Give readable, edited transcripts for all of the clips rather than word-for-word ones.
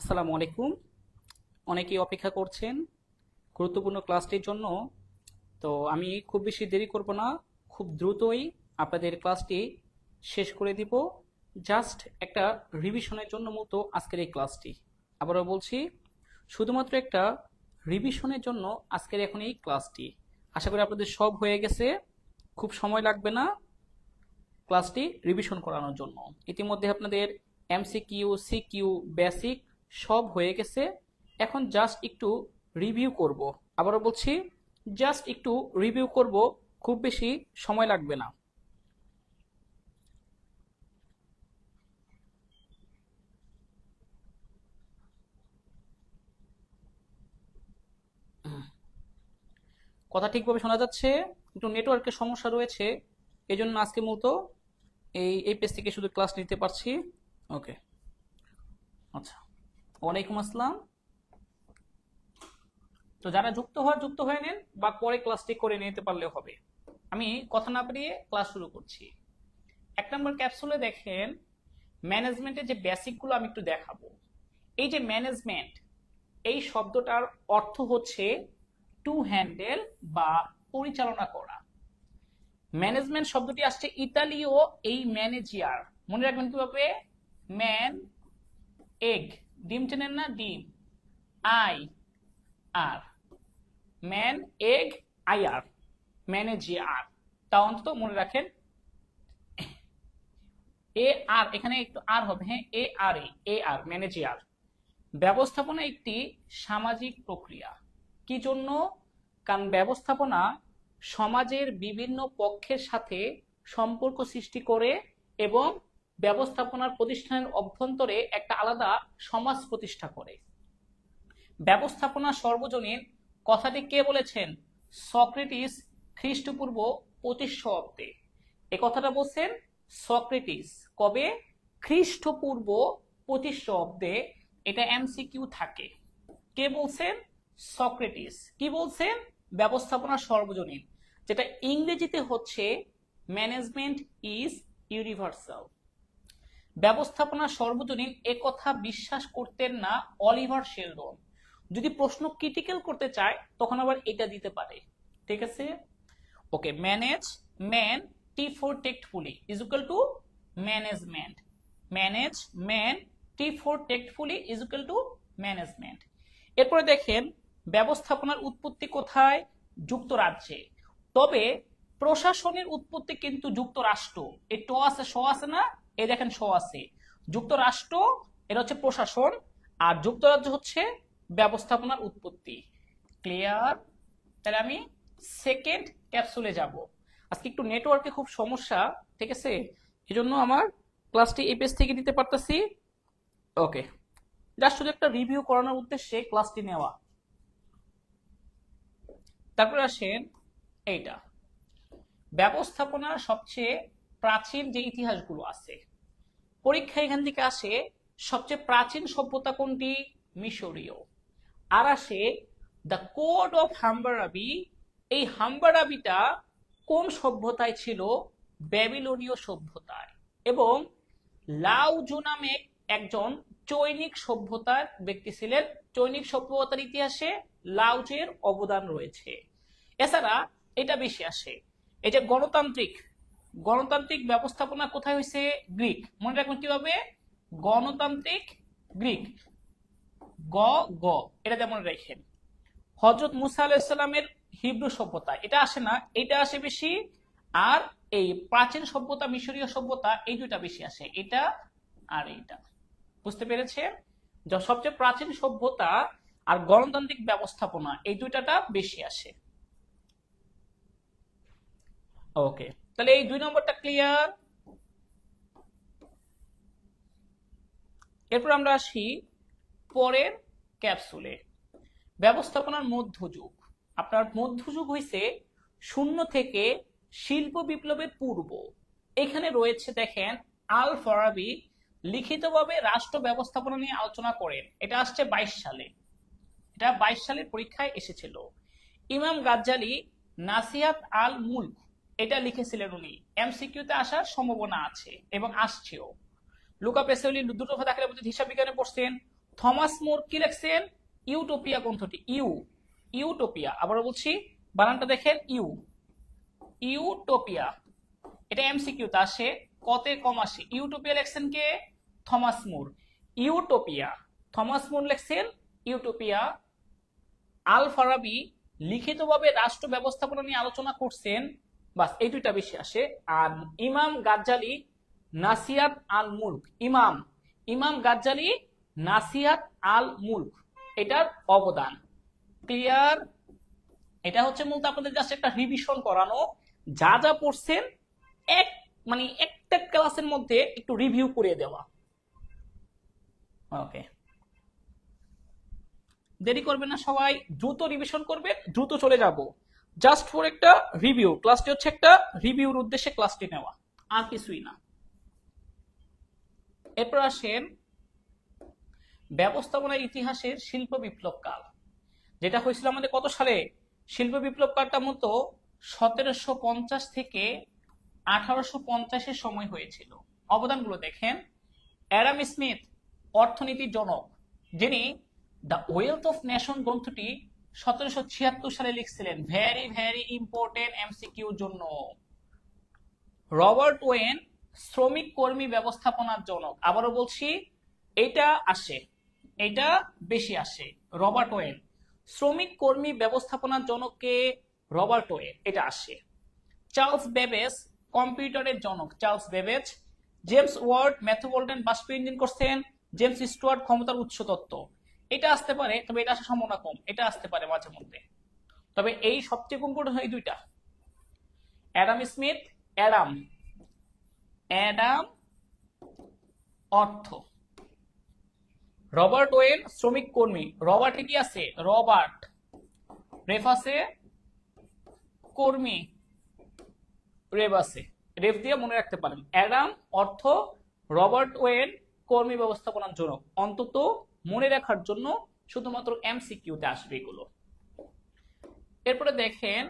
আসসালামু আলাইকুম। অনেকেই অপেক্ষা করছেন গুরুত্বপূর্ণ ক্লাসটির জন্য। তো আমি খুব বেশি দেরি করব না, খুব দ্রুতই আপনাদের ক্লাসটি শেষ করে দিব। জাস্ট একটা রিভিশনের জন্য মতো আজকের এই ক্লাসটি। আবারও বলছি, শুধুমাত্র একটা রিভিশনের জন্য আজকের এখন এই ক্লাসটি। আশা করি আপনাদের সব হয়ে গেছে, খুব সময় লাগবে না ক্লাসটি রিভিশন করানোর জন্য। ইতিমধ্যে আপনাদের এমসিকিউ, সিকিউ, বেসিক সব হয়ে গেছে। এখন জাস্ট একটু রিভিউ করব। আবারও বলছি, জাস্ট একটু রিভিউ করব, খুব বেশি সময় লাগবে না। কথা ঠিকভাবে শোনা যাচ্ছে? একটু নেটওয়ার্কের সমস্যা রয়েছে, এই জন্য আজকে মূলত এই পেজ থেকে শুধু ক্লাস নিতে পারছি। ওকে, আচ্ছা। ওয়ালাইকুম আসসালাম। তো যারা যুক্ত হয়ে নেন, বা পরে ক্লাসটি করে নিতে পারলেও হবে। আমি কথা না বাড়িয়ে ক্লাস শুরু করছি। 1 নম্বর ক্যাপসুলে দেখেন ম্যানেজমেন্টের যে বেসিকগুলো আমি একটু দেখাবো। এই যে ম্যানেজমেন্ট, এই শব্দটার অর্থ হচ্ছে টু হ্যান্ডেল বা পরিচালনা করা। ম্যানেজমেন্ট শব্দটি আসছে ইতালীয় এই ম্যানেজিয়ার। মনে রাখবেন কিভাবে? ম্যান এগ, ডিম চেনেন না? ডিম, I R, man egg I R, manager. তা অন্তত মনে রাখেন। এ আর, এখানে একটু আর হবে, হ্যাঁ, এ আর, এ আর ম্যানেজিয়ার। ব্যবস্থাপনা একটি সামাজিক প্রক্রিয়া। কি জন্য? কারণ ব্যবস্থাপনা সমাজের বিভিন্ন পক্ষের সাথে সম্পর্ক সৃষ্টি করে এবং ব্যবস্থাপনার প্রতিষ্ঠানের অভ্যন্তরে একটা আলাদা সমাজ প্রতিষ্ঠা করে। ব্যবস্থাপনা সর্বজনীন কথাটি কে বলেছেন? সক্রেটিস, খ্রিস্টপূর্ব 25 শতাব্দে। এ কথাটা বলছেন সক্রেটিস। কবে? খ্রিস্টপূর্ব 25 শতাব্দে। এটা এমসিকিউ থাকে। কে বলছেন? সক্রেটিস। কি বলছেন? ব্যবস্থাপনা সর্বজনীন, যেটা ইংরেজিতে হচ্ছে ম্যানেজমেন্ট ইজ ইউনিভার্সাল। ব্যবস্থাপনা সর্বজনীন এ কথা বিশ্বাস করতেন না অলিভার শেলডন। যদি প্রশ্ন ক্রিটিক্যাল করতে চায় তখন আবার এটা দিতে পারে। ঠিক আছে? Okay, manage, man, T for tactfully is equal to management. Manage, man, T for tactfully is equal to management. এরপরে দেখেন ব্যবস্থাপনার উৎপত্তি কোথায়? যুক্তরাজ্যে। তবে প্রশাসনের উৎপত্তি কিন্তু যুক্তরাষ্ট্র। এই ট আছে, স আছে না? এই দেখেন স আছে। যুক্তরাষ্ট্র এটা হচ্ছে প্রশাসন, আর যুক্তরাজ্য হচ্ছে ব্যবস্থাপনার উৎপত্তি। ক্লিয়ার? তাহলে আমি সেকেন্ড ক্যাপসুলে যাব। আজকে একটু নেটওয়ার্কে খুব সমস্যা, ঠিক আছে? এই জন্য আমার ক্লাসটি এই পেজ থেকে নিতে পারতেছি। ওকে, জাস্ট শুধু একটা রিভিউ করানোর উদ্দেশ্যে ক্লাসটি নেওয়া। তারপরে আসেন এইটা, ব্যবস্থাপনার সবচেয়ে প্রাচীন যে ইতিহাসগুলো আছে, পরীক্ষা এখান থেকে আসে সবচেয়ে প্রাচীন সভ্যতা কোনটি? মিশরীয়। আর আসে দ্য কোড অফ হাম্বারাবি। এই হাম্বারাবিটা কোন সভ্যতায় ছিল? ব্যাবিলনীয় সভ্যতায়। এবং লাওজু নামে একজন চৈনিক সভ্যতার ব্যক্তি ছিলেন। চৈনিক সভ্যতার ইতিহাসে লাওজের অবদান রয়েছে। এছাড়া এটা বেশি আসে, এই যে গণতান্ত্রিক, গণতান্ত্রিক ব্যবস্থাপনা কোথায় হয়েছে? গ্রিক। মনে রাখবেন কিভাবে? গণতান্ত্রিক গ্রিক, গ গ, এটা যেমন রেখেন। হযরত মুসা আলাইহিস সালামের হিব্রু সভ্যতা, এটা আসে না, এটা আসে বেশি। আর এই প্রাচীন সভ্যতা মিশরীয় সভ্যতা, এই দুইটা বেশি আসে, এটা আর এইটা। বুঝতে পেরেছে? সবচেয়ে প্রাচীন সভ্যতা আর গণতান্ত্রিক ব্যবস্থাপনা, এই দুইটাটা বেশি আসে। ওকে, তাহলে এই 2 নম্বরটা ক্লিয়ার। এরপর আমরা আসি পরের ক্যাপসুলে, ব্যবস্থাপনার মধ্যযুগ। আপনার মধ্যযুগ হইছে 0 থেকে শিল্প বিপ্লবের পূর্ব। এখানে রয়েছে দেখেন আল ফারাবি লিখিতভাবে রাষ্ট্র ব্যবস্থাপনা নিয়ে আলোচনা করেন। এটা আসছে 22 সালে, এটা 22 সালের পরীক্ষায় এসেছিল। ইমাম গাজ্জালি নাসিহাত আল মুলক, এটা লিখেছিলেন উনি। এমসিকিউতে আসার সম্ভাবনা আছে এবং আসছেও। লুকা পেসোলি দুটো থাকলে হিসাব বিজ্ঞানে পড়ছেন। থমাস মোর কি লিখছেন? ইউটোপিয়া গ্রন্থটি, ইউটোপিয়া, আবার বলছি বানানটা দেখেন, ইউটোপিয়া। এটা এমসিকিউতে আসে, কতে কম আসে। ইউটোপিয়া লিখছেন কে? থমাস মোর। ইউটোপিয়া, থমাস মোর লিখছেন ইউটোপিয়া। আল ফারাবি লিখিতভাবে রাষ্ট্র ব্যবস্থাপনা নিয়ে আলোচনা করছেন, বাস এই দুইটা বেশি আসে। আর ইমাম গাজ্জালি নাসিয়াত আল মুলক, ইমাম গাজ্জালি নাসিয়াত আল মুলক, এটার অবদান। ক্লিয়ার? এটা হচ্ছে মূলত আপনাদের জাস্ট একটা রিভিশন করানো, যা যা পড়ছেন একটা ক্লাসের মধ্যে একটু রিভিউ করে দেওয়া। ওকে, দেরি করবেন না সবাই, দ্রুত রিভিশন করবেন, দ্রুত চলে যাব। জাস্ট ফর একটা রিভিউ, ক্লাসটি হচ্ছে একটা রিভিউর উদ্দেশ্যে ক্লাসটি নেওয়া, আর কিছুই না। এরপর আসেন ব্যবস্থাপনা ইতিহাসের শিল্প বিপ্লব কাল, যেটা হয়েছিল আমাদের কত সালে? শিল্প বিপ্লব কালটা মতো 1750 থেকে 1850 সময় হয়েছিল। অবদানগুলো দেখেন। অ্যাডাম স্মিথ অর্থনীতির জনক, যিনি দ্য ওয়েলথ অফ নেশন গ্রন্থটি 1776 সালে লিখছিলেন। ভেরি ভেরি ইম্পর্টেন্ট এমসিকিউর জন্য। রবার্ট ওয়েন শ্রমিক কর্মী ব্যবস্থাপনার জনক, আবারও বলছি এটা আসে, এটা বেশি আসে। রবার্ট ওয়েন শ্রমিক কর্মী ব্যবস্থাপনার জনককে, রবার্ট ওয়েন, এটা আসে। চার্লস বেবেজ কম্পিউটারের জনক, Charles Babbage. James Ward metropolitan বাষ্প ইঞ্জিন করছেন। জেমস স্টুয়ার্ট ক্ষমতার উৎস তত্ত্ব, এটা আসতে পারে, তবে এটা আসার সম্ভাবনা কম, এটা আসতে পারে মাঝে মধ্যে। তবে এই সবচেয়ে ইম্পর্টেন্ট হয় দুইটা, অ্যাডাম স্মিথ, অ্যাডাম অর্থ, রবার্ট ওয়েন শ্রমিক কর্মী। রবার্ট কি আছে? রবার্ট, রেফ আছে কর্মী, রেফ আছে, রেফ দিয়ে মনে রাখতে পারেন। অ্যাডাম অর্থ, রবার্ট ওয়েন কর্মী ব্যবস্থাপনার জনক। অন্তত মনে রাখার জন্য শুধুমাত্র এমসিকিউতে আসবে এগুলো। এরপরে দেখেন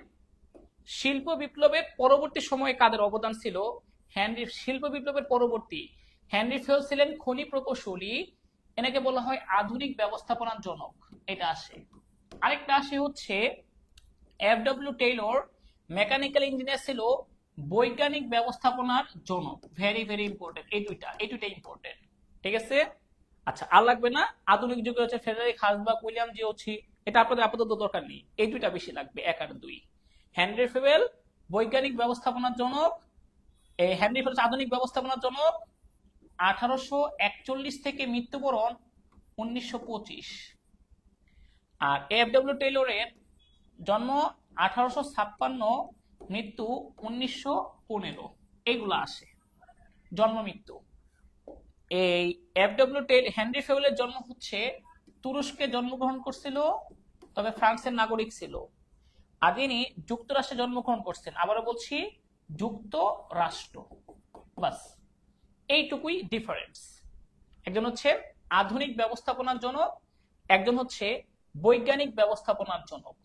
শিল্প বিপ্লবের পরবর্তী সময়ে কাদের অবদান ছিল? শিল্প বিপ্লবের পরবর্তী হেনরি ফেল ছিলেন খনি প্রকৌশলী, এনাকে বলা হয় আধুনিক ব্যবস্থাপনার জনক, এটা আসে। আরেকটা আসে হচ্ছে এফডব্লিউ টেইলর মেকানিক্যাল ইঞ্জিনিয়ার ছিল বৈজ্ঞানিক ব্যবস্থাপনার জনক। ভেরি ভেরি ইম্পর্টেন্ট, এই দুইটা ইম্পর্টেন্ট, ঠিক আছে? আচ্ছা, আর লাগবে না। আধুনিক যুগে হচ্ছে ফ্রেডারিক হাসবার্গ, উইলিয়াম জিওচি, এটা আপনাদের আপাতত দরকার নেই, এই দুইটা বেশি লাগবে, 1 আর 2। হেনরি ফেল বৈজ্ঞানিক ব্যবস্থাপনার জনক, হেনরি ফেল আধুনিক ব্যবস্থাপনার জনক। 1841 থেকে মৃত্যুবরণ 1925। আর এফডব্লিউ টেইলরের জন্ম 1856, মৃত্যু 1915, এইগুলো আসে জন্ম মৃত্যু। এই এফডব্লিউ টেইলর, হেনরি ফেউলের জন্ম হচ্ছে তুরস্কে জন্মগ্রহণ করছিল, তবে ফ্রান্সের নাগরিক ছিল। আর তিনি যুক্তরাষ্ট্রে জন্মগ্রহণ করছেন, আবারও বলছি যুক্তরাষ্ট্র, বাস এইটুকুই ডিফারেন্স। একজন হচ্ছে আধুনিক ব্যবস্থাপনার জনক, একজন হচ্ছে বৈজ্ঞানিক ব্যবস্থাপনার জনক।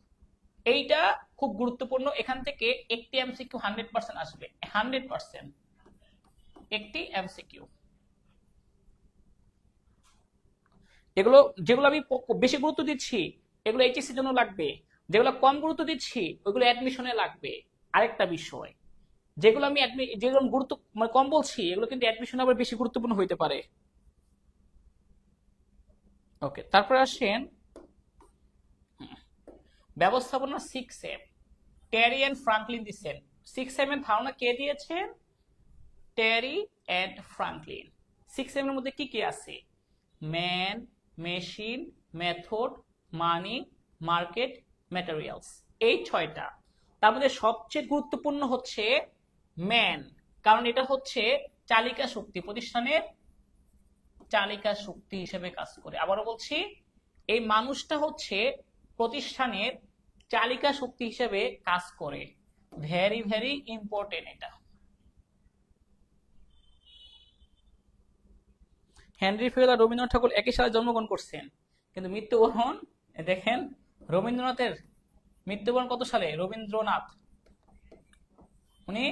এইটা খুব গুরুত্বপূর্ণ, এখান থেকে একটি এমসিকিউ 100% আসবে, 100% একটি এমসিকিউ। এগুলো যেগুলো আমি বেশি গুরুত্ব দিচ্ছি এগুলো এইচএসসি এর জন্য লাগবে, যেগুলো কম গুরুত্ব দিচ্ছি ওইগুলো অ্যাডমিশনে লাগবে। আরেকটা বিষয়, যেগুলো আমি যেগুলো গুরুত্ব কম বলছি এগুলো কিন্তু অ্যাডমিশনে আবার বেশি গুরুত্বপূর্ণ হইতে পারে। ওকে, তারপরে আসেন ব্যবস্থাপনা 6M, টেরি এন্ড ফ্রাঙ্কলিন দিচ্ছেন। 6M এর ধারণা কে দিয়েছেন? টেরি এন্ড ফ্রাঙ্কলিন। 6M এর মধ্যে কি কি আছে? ম্যান, মেশিন, মেথড, মানি, মার্কেট, ম্যাটেরিয়ালস, এই 6টা। তার মধ্যে সবচেয়ে গুরুত্বপূর্ণ হচ্ছে ম্যান, কারণ এটা হচ্ছে চালিকা শক্তি, প্রতিষ্ঠানের চালিকা শক্তি হিসেবে কাজ করে। আবারও বলছি, এই মানুষটা হচ্ছে প্রতিষ্ঠানের চালিকা শক্তি হিসেবে কাজ করে। ভেরি ভেরি ইম্পর্টেন্ট এটা। হেনরি ফেল আর রবীন্দ্রনাথ ঠাকুর একই সালে জন্মগ্রহণ করছেন, কিন্তু মৃত্যুবরণ দেখেন রবীন্দ্রনাথের মৃত্যুবরণ কত সালে? রবীন্দ্রনাথ উনি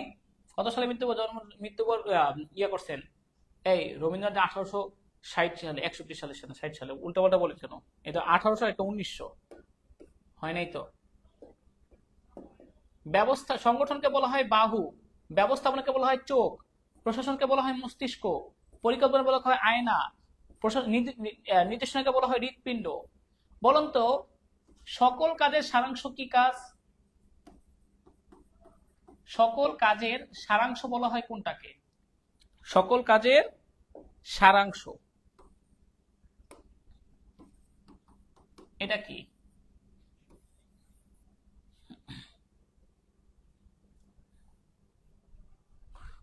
কত সালে মৃত্যুবরণ ইয়ে করছেন? এই রবীন্দ্রনাথ 60 সালে, 61 সালের সাথে 60 সালে উল্টাপাল্টা বলে কেন? এটা 1800, এটা 1900, হয় নাই তো? ব্যবস্থা সংগঠনকে বলা হয় বাহু, ব্যবস্থাপনাকে বলা হয় চোখ, প্রশাসনকে বলা হয় মস্তিষ্ক, পরিকল্পনা বলা হয় আয়না, নির্দেশনাকে বলা হয় হৃৎপিণ্ড। বলুন তো সকল কাজের সারাংশ কি কাজ? সকল কাজের সারাংশ বলা হয় কোনটাকে? সকল কাজের সারাংশ এটা কি?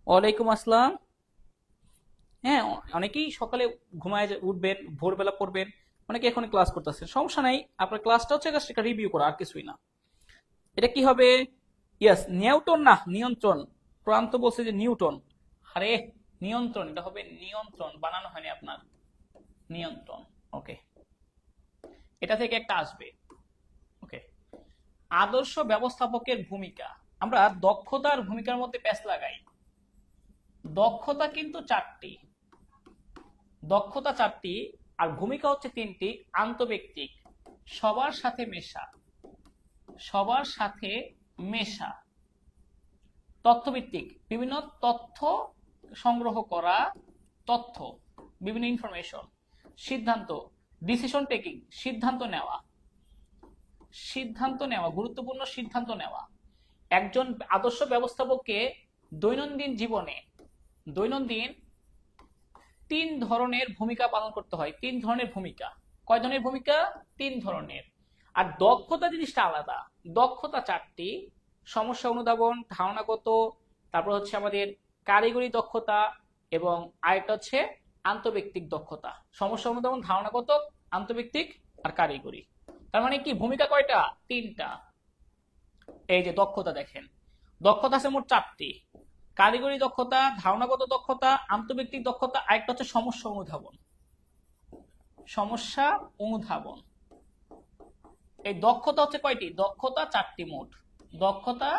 ওয়ালাইকুম আসসালাম। হ্যাঁ, অনেকেই সকালে ঘুমায় উঠবেন, ভোরবেলা পড়বেন, অনেকে এখন ক্লাস করতেছেন, সমস্যা নাই। আপনার ক্লাসটা হচ্ছে জাস্ট একটা রিভিউ করা, আর কিছুই না। এটা কি হবে? ইয়েস, নিউটন না নিয়ন্ত্রণ। প্রান্ত বলছে যে নিউটন, আরে নিয়ন্ত্রণ, এটা হবে নিয়ন্ত্রণ, বানানো হয়নি আপনার, নিয়ন্ত্রণ। ওকে, এটা থেকে একটা আসবে। ওকে, আদর্শ ব্যবস্থাপকের ভূমিকা। আমরা দক্ষতার ভূমিকার মধ্যে প্যাচ লাগাই। দক্ষতা কিন্তু চারটি, দক্ষতা চারটি, আর ভূমিকা হচ্ছে তিনটি। আন্তঃব্যক্তিক, সবার সাথে মেশা, সবার সাথে মেশা। তথ্যভিত্তিক, বিভিন্ন তথ্য সংগ্রহ করা, তথ্য, বিভিন্ন ইনফরমেশন। সিদ্ধান্ত, ডিসিশন টেকিং, সিদ্ধান্ত নেওয়া, সিদ্ধান্ত নেওয়া, গুরুত্বপূর্ণ সিদ্ধান্ত নেওয়া। একজন আদর্শ ব্যবস্থাপককে দৈনন্দিন জীবনে দৈনন্দিন 3 ধরনের ভূমিকা পালন করতে হয়। 3 ধরনের ভূমিকা। কয় ধরনের ভূমিকা? 3 ধরনের। আর দক্ষতা জিনিসটা আলাদা। দক্ষতা 4টি, সমস্যা অনুধাবন, ধারণাগত, তারপর হচ্ছে আমাদের কারিগরি দক্ষতা, এবং আরেকটা হচ্ছে আন্তঃব্যক্তিক দক্ষতা। সমস্যা অনুধাবন, ধারণাগত, আন্তঃব্যক্তিক আর কারিগরি। তার মানে কি ভূমিকা কয়টা? 3টা। এই যে দক্ষতা দেখেন, দক্ষতা আছে মোট 4টি। কারিগরি দক্ষতা, ধারণাগত দক্ষতা, আন্তঃব্যক্তিক দক্ষতা, আরেকটা হচ্ছে সমস্যা অনুধাবন। সমস্যা অনুধাবন। এই দক্ষতা হচ্ছে কয়টি? দক্ষতা 4টি মোট। দক্ষতা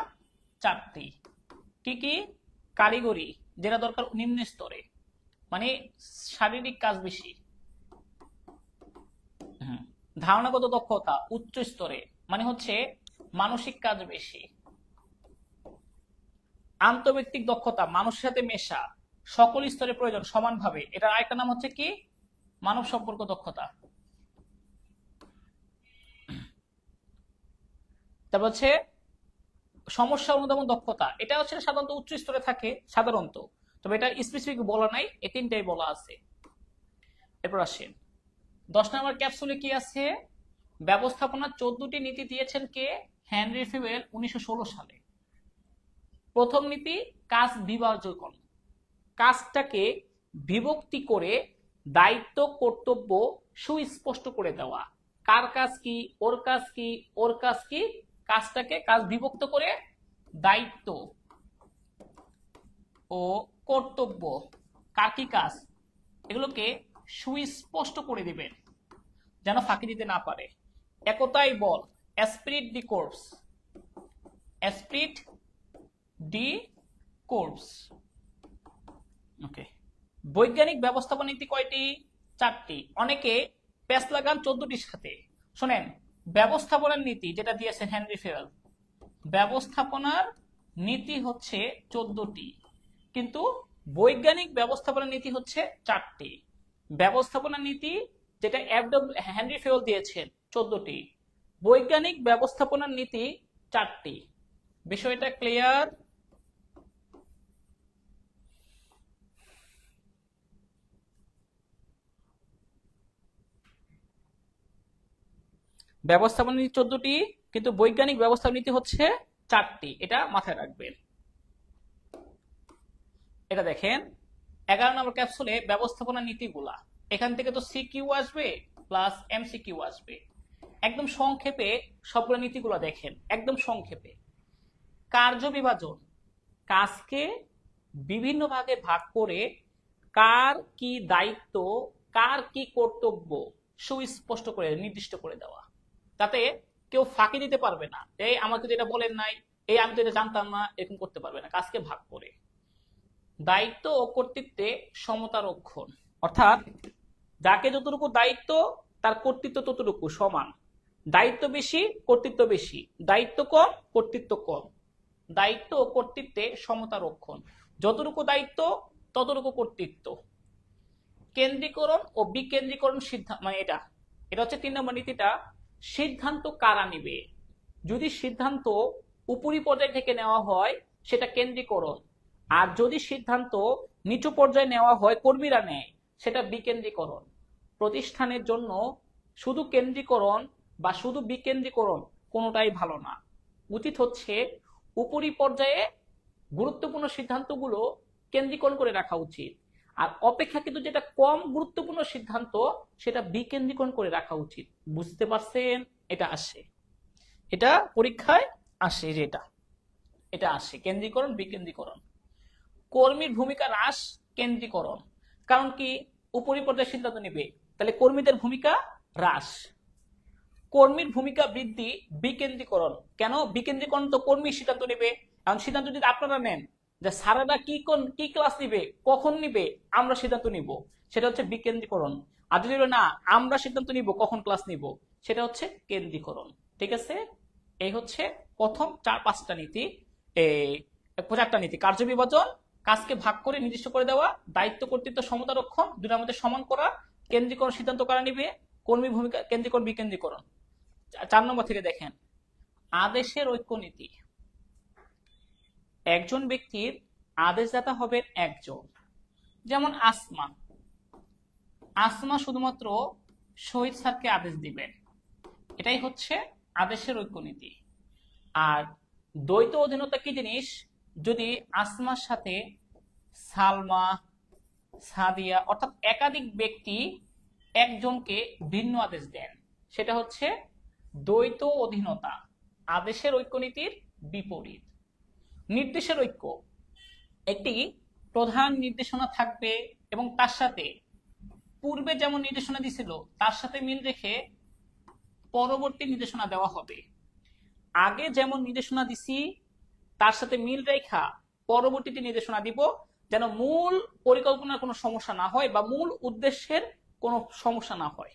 4টি। কি কি? কারিগরি, যেটা দরকার নিম্ন স্তরে, মানে শারীরিক কাজ বেশি। ধারণাগত দক্ষতা উচ্চ স্তরে, মানে হচ্ছে মানসিক কাজ বেশি। আন্তঃব্যক্তিক দক্ষতা, মানুষের সাথে মেশা, সকল স্তরে প্রয়োজন সমানভাবে। এটার আরেকটা নাম হচ্ছে কি? মানব সম্পর্ক দক্ষতা। তারপর হচ্ছে সমস্যা অনুধাবন দক্ষতা, এটা হচ্ছে সাধারণত উচ্চ স্তরে থাকে সাধারণত, তবে এটা স্পেসিফিক বলা নাই, এই 3টাই বলা আছে। এরপর আসেন 10 নম্বর ক্যাপসুলে কি আছে? ব্যবস্থাপনার 14টি নীতি দিয়েছেন কে? হেনরি ফিওয়েল 1916 সালে। প্রথম নীতি, কাজ বিভাজন। কাজটাকে বিভক্তি করে দায়িত্ব কর্তব্য সুস্পষ্ট করে দেওয়া। কার কাজ কি, ওর কাজ কি, ওর কাজ কি, কাজটাকে কাজ বিভক্ত করে দায়িত্ব ও কর্তব্য, কার কি কাজ, এগুলোকে সুস্পষ্ট করে দিবেন যেন ফাঁকি দিতে না পারে। একতাই বল, এসপ্রিট ডি কোর্পস, এসপ্রিট ডি কোর্পস। ওকে, বৈজ্ঞানিক ব্যবস্থাপনা নীতি কয়টি? 4টি। অনেকে প্যাচ লাগান 14টির সাথে। শোনেন, ব্যবস্থাপনার নীতি যেটা দিয়েছেন হেনরি ফিওয়েল, ব্যবস্থাপনার নীতি হচ্ছে 14টি, কিন্তু বৈজ্ঞানিক ব্যবস্থাপনার নীতি হচ্ছে 4টি। ব্যবস্থাপনার নীতি যেটা হেনরি ফিওয়েল দিয়েছেন 14টি, বৈজ্ঞানিক ব্যবস্থাপনার নীতি 4টি। বিষয়টা ক্লিয়ার? ব্যবস্থাপনা নীতি 14টি, কিন্তু বৈজ্ঞানিক ব্যবস্থাপনা নীতি হচ্ছে 4টি, এটা মাথায় রাখবেন। এটা দেখেন 11 নম্বর ক্যাপসুলে ব্যবস্থাপনা নীতিগুলা। এখান থেকে তো সিকিউ আসবে প্লাস এমসিকিউ আসবে। একদম সংক্ষেপে সবগুলো নীতিগুলো দেখেন, একদম সংক্ষেপে। কার্য বিভাজন, কাজকে বিভিন্ন ভাগে ভাগ করে কার কি দায়িত্ব, কার কি কর্তব্য সুস্পষ্ট করে নির্দিষ্ট করে দেওয়া, তাতে কেউ ফাঁকি দিতে পারবে না। এই আমাকে যেটা বলেন নাই, এই আমি তো এটা জানতাম না, এরকম করতে পারবে না। কাজকে ভাগ করে দায়িত্ব ও কর্তৃত্বে সমতা রক্ষণ, অর্থাৎ যাকে যতটুকু দায়িত্ব তার কর্তৃত্ব ততটুকু সমান। দায়িত্ব বেশি, কর্তৃত্ব বেশি, দায়িত্ব কম, কর্তৃত্ব কম। দায়িত্ব ও কর্তৃত্বে সমতা রক্ষণ, যতটুকু দায়িত্ব ততটুকু কর্তৃত্ব। কেন্দ্রীকরণ ও বিকেন্দ্রীকরণ সিদ্ধান্ত, মানে এটা এটা হচ্ছে 3 নম্বর নীতিটা। সিদ্ধান্ত কারা নেবে? যদি সিদ্ধান্ত উপরি পর্যায় থেকে নেওয়া হয় সেটা কেন্দ্রীকরণ, আর যদি সিদ্ধান্ত নিচু পর্যায়ে নেওয়া হয়, কর্মীরা নেয়, সেটা বিকেন্দ্রীকরণ। প্রতিষ্ঠানের জন্য শুধু কেন্দ্রীকরণ বা শুধু বিকেন্দ্রীকরণ কোনোটাই ভালো না। উচিত হচ্ছে উপরি পর্যায়ে গুরুত্বপূর্ণ সিদ্ধান্তগুলো কেন্দ্রীকরণ করে রাখা উচিত, আর অপেক্ষাকৃত যেটা কম গুরুত্বপূর্ণ সিদ্ধান্ত সেটা বিকেন্দ্রীকরণ করে রাখা উচিত। বুঝতে পারছেন? এটা আসে, এটা পরীক্ষায় আসে, যেটা এটা আসে কেন্দ্রীকরণ বিকেন্দ্রীকরণ। কর্মীর ভূমিকা হ্রাস, কেন্দ্রীকরণ। কারণ কি? উপরি পর্যায়ে সিদ্ধান্ত নেবে, তাহলে কর্মীদের ভূমিকা হ্রাস। কর্মীর ভূমিকা বৃদ্ধি, বিকেন্দ্রীকরণ। কেন? বিকেন্দ্রীকরণ তো কর্মী সিদ্ধান্ত নেবে। এখন সিদ্ধান্ত যদি আপনারা নেন যে স্যারেরা কি ক্লাস নিবে, কখন নিবে, আমরা সিদ্ধান্ত নিব, সেটা হচ্ছে বিকেন্দ্রীকরণ। আর যদি না আমরা সিদ্ধান্ত নিব কখন ক্লাস নিব, সেটা হচ্ছে কেন্দ্রীকরণ। ঠিক আছে? এই হচ্ছে প্রথম 4-5টা নীতি, 4টা নীতি। কার্য বিভাজন, কাজকে ভাগ করে নির্দিষ্ট করে দেওয়া, দায়িত্ব কর্তৃত্ব সমতা রক্ষণ, দুটার মধ্যে সমান করা, কেন্দ্রীকরণ সিদ্ধান্ত কারা নিবে, কর্মী ভূমিকা, কেন্দ্রীকরণ বিকেন্দ্রীকরণ। 4 নম্বর থেকে দেখেন, আদেশের ঐক্য নীতি। একজন ব্যক্তির আদেশদাতা হবেন একজন। যেমন আসমা শুধুমাত্র শহীদ স্যারকে আদেশ দিবেন, এটাই হচ্ছে আদেশের ঐক্য নীতি। আর দ্বৈত অধীনতা কি জিনিস? যদি আসমার সাথে সালমা, সাদিয়া অর্থাৎ একাধিক ব্যক্তি একজনকে ভিন্ন আদেশ দেন, সেটা হচ্ছে দ্বৈত অধীনতা, আদেশের ঐক্য নীতির বিপরীত। নির্দেশের ঐক্য, একটি প্রধান নির্দেশনা থাকবে এবং তার সাথে পূর্বে যেমন নির্দেশনা দিছিল তার সাথে মিল রেখে পরবর্তী নির্দেশনা দেওয়া হবে। আগে যেমন নির্দেশনা দিছি তার সাথে মিল রেখা পরবর্তীতে নির্দেশনা দিব, যেন মূল পরিকল্পনার কোনো সমস্যা না হয় বা মূল উদ্দেশ্যের কোনো সমস্যা না হয়।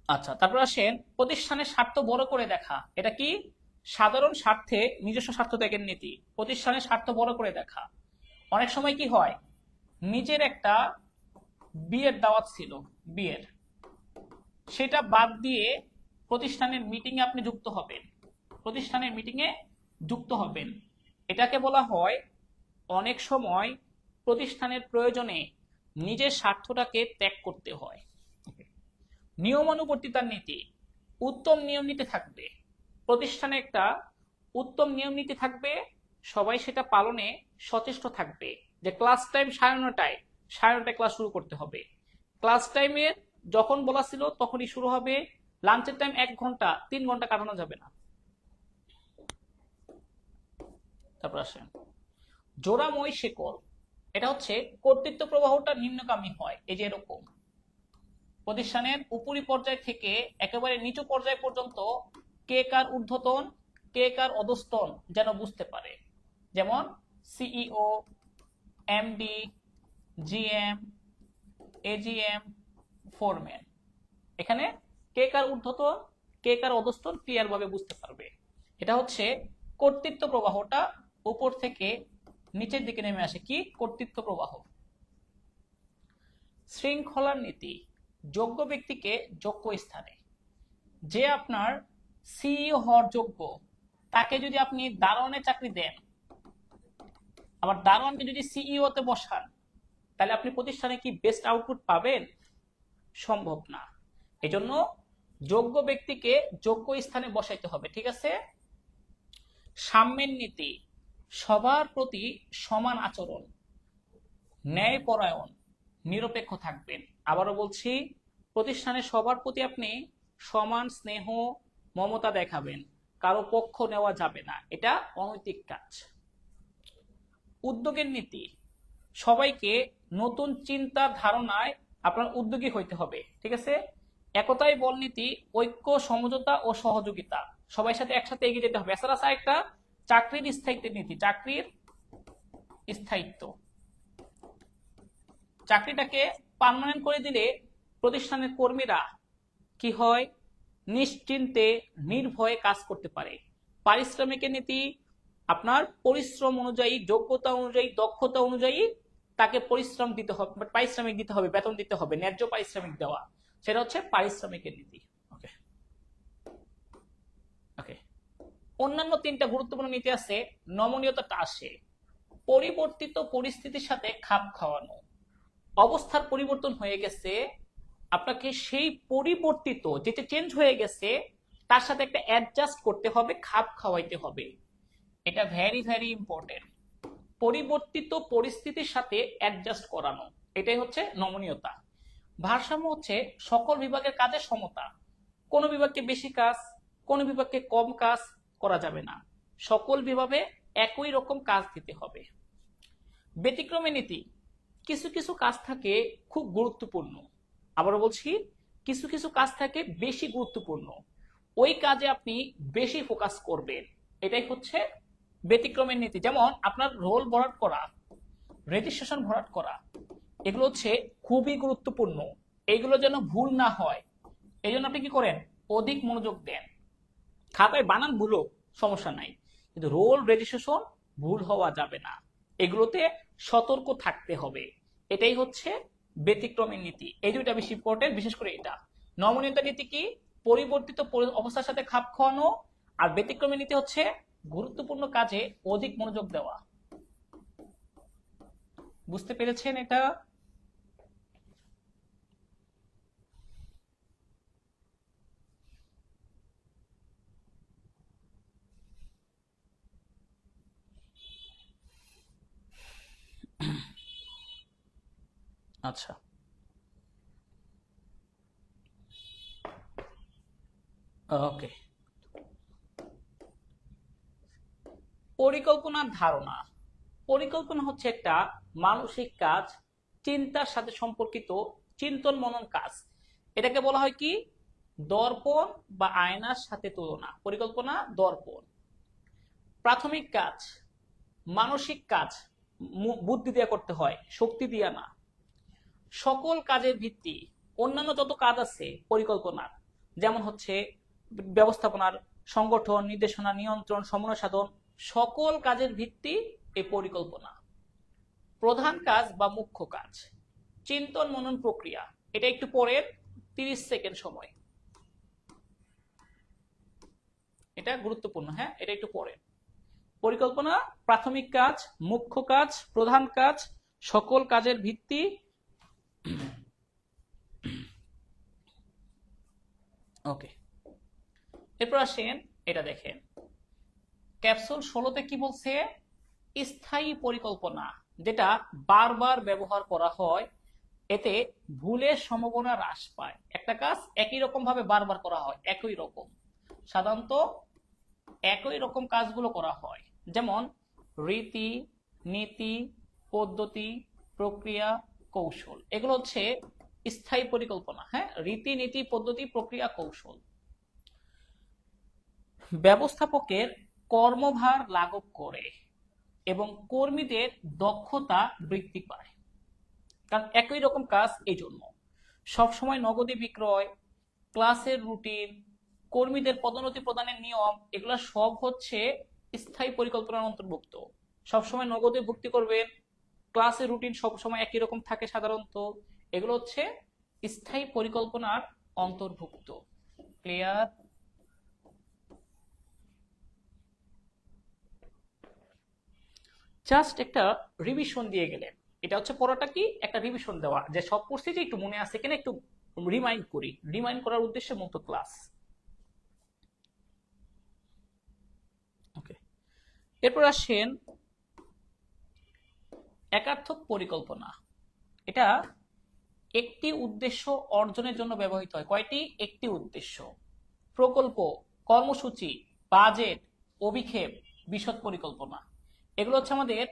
আচ্ছা, তারপর আসেন প্রতিষ্ঠানের স্বার্থ বড় করে দেখা। এটা কি? সাধারণ স্বার্থে নিজস্ব স্বার্থ ত্যাগের নীতি। প্রতিষ্ঠানের স্বার্থ বড় করে দেখা। অনেক সময় কি হয়, নিজের একটা বিয়ের দাওয়াত ছিল, বিয়ের, সেটা বাদ দিয়ে প্রতিষ্ঠানের মিটিংয়ে আপনি যুক্ত হবেন, প্রতিষ্ঠানের মিটিংয়ে যুক্ত হবেন। এটাকে বলা হয় অনেক সময় প্রতিষ্ঠানের প্রয়োজনে নিজের স্বার্থটাকে ত্যাগ করতে হয়। নিয়মানুবর্তিতার নীতি, উত্তম নিয়ম নীতি থাকবে প্রতিষ্ঠানে, একটা উত্তম নিয়ম নীতি থাকবে, সবাই সেটা পালনে সচেষ্ট থাকবে। যে ক্লাস টাইম 9:30টায়, 9:30টায় ক্লাস শুরু করতে হবে, ক্লাস টাইমের যখন বলা ছিল তখনই শুরু হবে, লাঞ্চের টাইম 1 ঘন্টা, 3 ঘন্টা কাটানো যাবে না। তারপর আসেন জোড়াময় শেকল। এটা হচ্ছে কর্তৃত্ব প্রবাহটা নিম্নগামী হয়, এই যে এরকম প্রতিষ্ঠানের উপরি পর্যায় থেকে একেবারে নিচু পর্যায় পর্যন্ত কে কার ঊর্ধ্বতন, কে কার অধস্তন যেন বুঝতে পারে। যেমন CEO, MD, GM, AGM, foreman, এখানে কে কার ঊর্ধ্বতন, কে কার অধস্তন ক্লিয়ার ভাবে বুঝতে পারবে। এটা হচ্ছে কর্তৃত্ব প্রবাহটা উপর থেকে নিচের দিকে নেমে আসে, কি? কর্তৃত্ব প্রবাহ। শৃঙ্খলার নীতি, যোগ্য ব্যক্তিকে যোগ্য স্থানে, যে আপনার সিইও হওয়ার যোগ্য তাকে যদি আপনি দারোয়ানের চাকরি দেন, আবার দারোয়ানকে যদি সিইও তে বসান, তাহলে আপনি প্রতিষ্ঠানে কি বেস্ট আউটপুট পাবেন? সম্ভব না। এজন্য যোগ্য ব্যক্তিকে যোগ্য স্থানে বসাইতে হবে। ঠিক আছে? সাম্যের নীতি, সবার প্রতি সমান আচরণ, ন্যায়পরায়ণ, নিরপেক্ষ থাকবেন। আবারও বলছি, প্রতিষ্ঠানে সবার প্রতি আপনি সমান স্নেহ মমতা দেখাবেন, কারো পক্ষ নেওয়া যাবে না, এটা অনৈতিক কাজ। উদ্যোগের নীতি, সবাইকে নতুন চিন্তা ধারণায় আপনার উদ্যোগী হইতে হবে। ঠিক আছে? একতাই বল নীতি, ঐক্য, সমঝোতা ও সহযোগিতা, সবাই সাথে একসাথে এগিয়ে যেতে হবে। এছাড়া একটা চাকরির স্থায়িত্বের নীতি, চাকরির স্থায়িত্ব। চাকরিটাকে পার্মানেন্ট করে দিলে প্রতিষ্ঠানের কর্মীরা কি হয়, নিশ্চিন্তে নির্ভয়ে কাজ করতে পারে। পারিশ্রমিকের নীতি আপনার পরিশ্রম অনুযায়ী, যোগ্যতা অনুযায়ী, দক্ষতা অনুযায়ী তাকে পরিশ্রম দিতে হবে, পারিশ্রমিক দিতে হবে, বেতন দিতে হবে, ন্যায্য পারিশ্রমিক দেওয়া, সেটা হচ্ছে পারিশ্রমিকের নীতি। ওকে ওকে অন্যান্য তিনটা গুরুত্বপূর্ণ নীতি আছে। নমনীয়তাটা আসে পরিবর্তিত পরিস্থিতির সাথে খাপ খাওয়ানো। অবস্থার পরিবর্তন হয়ে গেছে, আপনাকে সেই পরিবর্তিত যেটা চেঞ্জ হয়ে গেছে তার সাথে একটা অ্যাডজাস্ট করতে হবে, খাপ খাওয়াইতে হবে। এটা ভেরি ভেরি ইম্পর্টেন্ট। পরিবর্তিত পরিস্থিতির সাথে অ্যাডজাস্ট করানো, এটাই হচ্ছে নমনীয়তা। ভারসাম্য হচ্ছে সকল বিভাগের কাজের সমতা। কোন বিভাগকে বেশি কাজ, কোন বিভাগকে কম কাজ করা যাবে না, সকল বিভাগে একই রকম কাজ দিতে হবে। ব্যতিক্রমী নীতি, কিছু কিছু কাজ থাকে খুব গুরুত্বপূর্ণ, আবারও বলছি কিছু কিছু কাজ থাকে বেশি গুরুত্বপূর্ণ, ওই কাজে আপনি বেশি ফোকাস করবেন, এটাই হচ্ছে ব্যতিক্রমের নীতি। যেমন আপনার রোল ভরাট করা, রেজিস্ট্রেশন ভরাট করা, এগুলো হচ্ছে খুবই গুরুত্বপূর্ণ, এইগুলো যেন ভুল না হয় এই জন্য আপনি কি করেন, অধিক মনোযোগ দেন। খাতায় বানান ভুলো সমস্যা নাই, কিন্তু রোল রেজিস্ট্রেশন ভুল হওয়া যাবে না, এগুলোতে সতর্ক থাকতে হবে। এটাই হচ্ছে ব্যতিক্রমের নীতি। এই দুইটা বেশি ইম্পর্টেন্ট, বিশেষ করে এটা। নমনীয়তা নীতি কি, পরিবর্তিত অবস্থার সাথে খাপ খাওয়ানো, আর ব্যতিক্রমের নীতি হচ্ছে গুরুত্বপূর্ণ কাজে অধিক মনোযোগ দেওয়া। বুঝতে পেরেছেন এটা? আচ্ছা, ওকে। পরিকল্পনার ধারণা। পরিকল্পনা হচ্ছে একটা মানসিক কাজ, চিন্তার সাথে সম্পর্কিত চিন্তন মনন কাজ। এটাকে বলা হয় কি, দর্পণ বা আয়নার সাথে তুলনা। পরিকল্পনা দর্পণ। প্রাথমিক কাজ, মানসিক কাজ, বুদ্ধি দিয়ে করতে হয়, শক্তি দিয়া না। সকল কাজের ভিত্তি, অন্যান্য যত কাজ আছে পরিকল্পনার, যেমন হচ্ছে ব্যবস্থাপনার সংগঠন, নির্দেশনা, নিয়ন্ত্রণ, সমন্বয় সাধন, সকল কাজের ভিত্তি এই পরিকল্পনা। প্রধান কাজ বা মুখ্য কাজ, চিন্তন মনন প্রক্রিয়া, এটা একটু পরের 30 সেকেন্ড সময়, এটা গুরুত্বপূর্ণ। হ্যাঁ, এটা একটু পরে। পরিকল্পনা প্রাথমিক কাজ, মুখ্য কাজ, প্রধান কাজ, সকল কাজের ভিত্তি। ওকে, এরপর আসেন এটা দেখেন, ক্যাপসুল 16তে কি বলছে, স্থায়ী পরিকল্পনা, যেটা বারবার ব্যবহার করা হয়, এতে ভুলের সম্ভাবনা হ্রাস পায়। একটা কাজ একই রকম ভাবে বারবার করা হয়, একই রকম, সাধারণত একই রকম কাজগুলো করা হয়, যেমন রীতি, নীতি, পদ্ধতি, প্রক্রিয়া, কৌশল, এগুলো হচ্ছে স্থায়ী পরিকল্পনা। হ্যাঁ, রীতি, নীতি, পদ্ধতি, প্রক্রিয়া, কৌশল। ব্যবস্থাপকের কর্মভার লাঘব করে এবং কর্মীদের দক্ষতা বৃদ্ধি পায়, কারণ একই রকম কাজ, এই জন্য সবসময় নগদে বিক্রয়, ক্লাসের রুটিন, কর্মীদের পদোন্নতি প্রদানের নিয়ম, এগুলো সব হচ্ছে স্থায়ী পরিকল্পনার অন্তর্ভুক্ত। সবসময় নগদে ভর্তি করবেন, ক্লাসের রুটিন সবসময় একই রকম থাকে সাধারণত, এগুলো হচ্ছে স্থায়ী পরিকল্পনার অন্তর্ভুক্ত। ক্লিয়ার? জাস্ট একটা রিভিশন দিয়ে গেলেন, এটা হচ্ছে পড়াটা কি, একটা রিভিশন দেওয়া, যে সব পড়ছি যে একটু মনে আছে কিনা একটু রিমাইন্ড করি, রিমাইন্ড করার উদ্দেশ্যে মূলত ক্লাস। ওকে, এরপর আসেন একার্থক পরিকল্পনা। এটা একটি উদ্দেশ্য অর্জনের জন্য ব্যবহৃত হয়। কয়টি? একটি উদ্দেশ্য। প্রকল্প, কর্মসূচি, বাজেট, অভিক্ষেপ, বিশদ পরিকল্পনা, এগুলো হচ্ছে আমাদের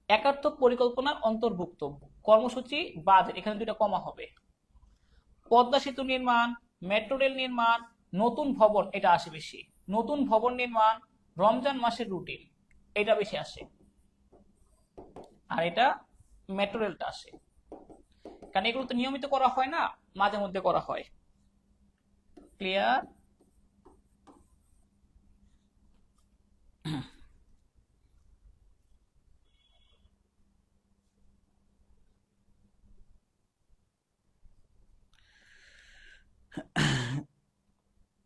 একার্থক পরিকল্পনার অন্তর্ভুক্ত। কর্মসূচি, বাজেট, এখানে দুইটা কমা হবে। পদ্মা সেতু নির্মাণ, মেট্রো রেল নির্মাণ, নতুন ভবন, এটা আসে বেশি। নতুন ভবন নির্মাণ, রমজান মাসের রুটিন, এটা বেশি আসে। আর এটা মেট্রো রেলটা আসে, কারণ এগুলো তো নিয়মিত করা হয় না, মাঝে মধ্যে করা হয়। ক্লিয়ার?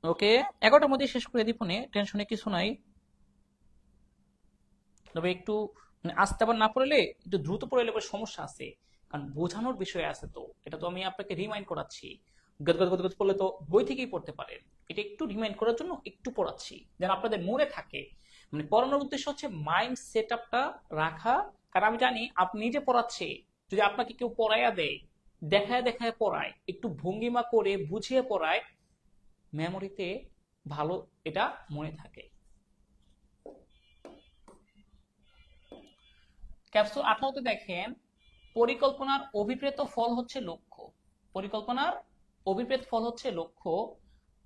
ওকে, 11টার মধ্যে শেষ করে দিই, টেনশনে কিছু নাই। তবে একটু আস্তে আবার না পড়লে, একটু দ্রুত পড়লে সমস্যা আছে, কারণ বোঝানোর বিষয় আছে। তো এটা তো আমি আপনাকে রিমাইন্ড করাচ্ছি, গদগদ গদগদ পড়লে তো বই থেকেই পড়তে পারেন। এটা একটু রিমাইন্ড করার জন্য একটু পড়াচ্ছি, যেন আপনাদের মনে থাকে। মানে পড়ানোর উদ্দেশ্য হচ্ছে মাইন্ড সেট আপটা রাখা। কারণ আমি জানি আপনি নিজে পড়াচ্ছে, যদি আপনাকে কেউ পড়াইয়া দেয়, দেখায় দেখায় পড়ায়, একটু ভঙ্গিমা করে বুঝিয়ে পড়ায়, মেমোরিতে ভালো এটা মনে থাকে। ক্যাপসুল 18তে দেখেন, পরিকল্পনার অভিপ্রেত ফল হচ্ছে লক্ষ্য। পরিকল্পনার অভিপ্রেত ফল হচ্ছে লক্ষ্য।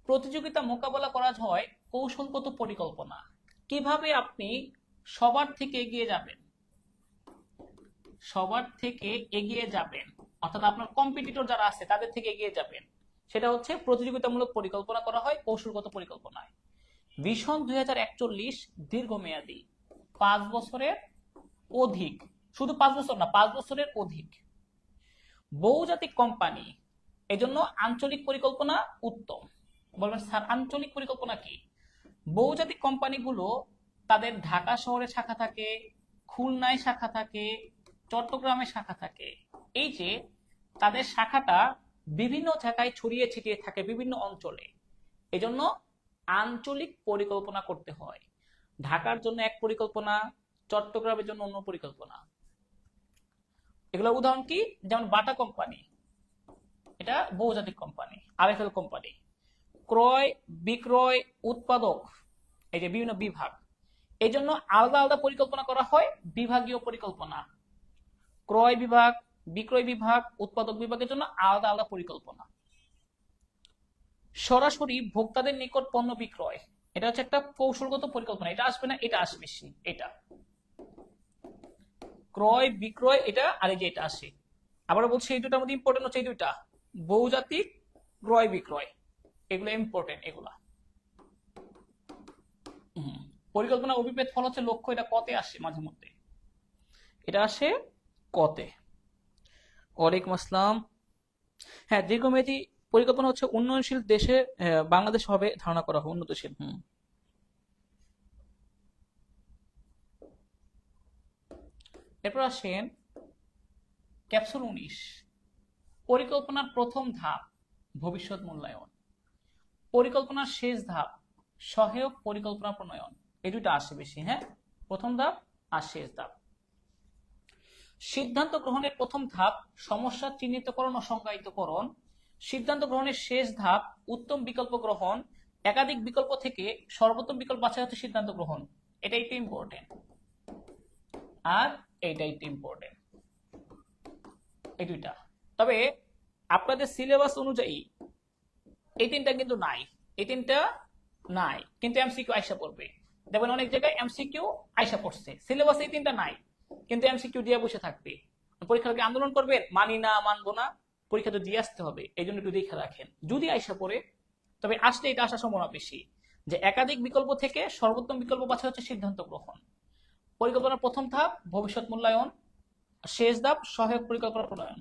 প্রতিযোগিতা মোকাবেলা করা হয় কৌশলগত পরিকল্পনা। কিভাবে আপনি সবার থেকে এগিয়ে যাবেন, সবার থেকে এগিয়ে যাবেন, অর্থাৎ আপনার কম্পিটিটর যারা আছে তাদের থেকে এগিয়ে যাবেন, সেটা হচ্ছে প্রতিযোগিতামূলক পরিকল্পনা করা হয় কৌশলগত পরিকল্পনায়। ভিশন 2041 দীর্ঘমেয়াদী, 5 বছরের অধিক, শুধু 5 বছর না, 5 বছরের অধিক। বহুজাতিক কোম্পানি, এজন্য আঞ্চলিক পরিকল্পনা উত্তম। বলবেন স্যার আঞ্চলিক পরিকল্পনা কি? বহুজাতিক কোম্পানিগুলো তাদের ঢাকা শহরে শাখা থাকে, খুলনায় শাখা থাকে, চট্টগ্রামে শাখা থাকে। এই যে তাদের শাখাটা বিভিন্ন জায়গায় ছড়িয়ে ছিটিয়ে থাকে, বিভিন্ন অঞ্চলে, এজন্য আঞ্চলিক পরিকল্পনা করতে হয়। ঢাকার জন্য এক পরিকল্পনা, চট্টগ্রামের জন্য অন্য পরিকল্পনা। এগুলো উদাহরণ কি? যেমন বাটা কোম্পানি, এটা বহুজাতিক কোম্পানি। আরএফএল কোম্পানি, ক্রয় বিক্রয় উৎপাদক, এই যে বিভিন্ন বিভাগ, এই জন্য আলাদা আলাদা পরিকল্পনা করা হয়, বিভাগীয় পরিকল্পনা। ক্রয় বিভাগ, বিক্রয় বিভাগ, উৎপাদক বিভাগের জন্য আলাদা আলাদা পরিকল্পনা। সরাসরি ভোক্তাদের নিকট পণ্য বিক্রয়, এটা হচ্ছে একটা কৌশলগত পরিকল্পনা। এটা আসবে না, এটা আসবে, এটা ক্রয় বিক্রয়, এটা আর এই যে এটা আসে। আবার বলছি এই দুটার মধ্যে ইম্পর্টেন্ট হচ্ছে এই দুইটা, বহুজাতিক, ক্রয় বিক্রয়, এগুলো ইম্পর্টেন্ট। এগুলা পরিকল্পনা অভিপ্রেত ফল হচ্ছে লক্ষ্য, এটা কতে আসে মাঝে মধ্যে, এটা আসে কতে। ওয়ালাইকুম আসসালাম। হ্যাঁ, দীর্ঘমেয়াদী পরিকল্পনা হচ্ছে উন্নয়নশীল দেশে, বাংলাদেশ হবে ধারণা করা হয় উন্নতশীল। এরপর আসেন ক্যাপসুল 19, পরিকল্পনার প্রথম ধাপ ভবিষ্যৎ মূল্যায়ন, পরিকল্পনার শেষ ধাপ সহায়ক পরিকল্পনা প্রণয়ন। এই দুটো আসে বেশি। হ্যাঁ, প্রথম ধাপ আর শেষ ধাপ। সিদ্ধান্ত গ্রহণের প্রথম ধাপ সমস্যা চিহ্নিতকরণ ও সংজ্ঞায়িতকরণ। সিদ্ধান্ত গ্রহণের শেষ ধাপ উত্তম বিকল্প গ্রহণ। একাধিক বিকল্প থেকে সর্বোত্তম বিকল্প বাছাই হচ্ছে সিদ্ধান্ত গ্রহণ। এটাই তো ইম্পর্টেন্ট, আর এইটাই তো ইম্পর্টেন্ট, এই দুইটা। তবে আপনাদের সিলেবাস অনুযায়ী এই তিনটা কিন্তু নাই, এই তিনটা নাই, কিন্তু এমসিকিউ আইসা পড়বে। দেখবেন অনেক জায়গায় এমসিকিউ আইসা পড়ছে, সিলেবাস এই তিনটা নাই, কিন্তু এমসিকিউ দিয়ে বসে থাকবে। পরীক্ষাকে আন্দোলন করবেন, মানি না, মানবো না, পরীক্ষা তো দিয়ে আসতে হবে, এই জন্য একটু দেখে রাখেন যদি আইসা পড়ে। তবে আসলে এটা আসার সম্ভাবনা বেশি, যে একাধিক বিকল্প থেকে সর্বোত্তম বিকল্প বাছাই হচ্ছে সিদ্ধান্ত গ্রহণ। পরিকল্পনার প্রথম ধাপ ভবিষ্যৎ মূল্যায়ন, শেষ ধাপ সহায়ক পরিকল্পনা প্রণয়ন।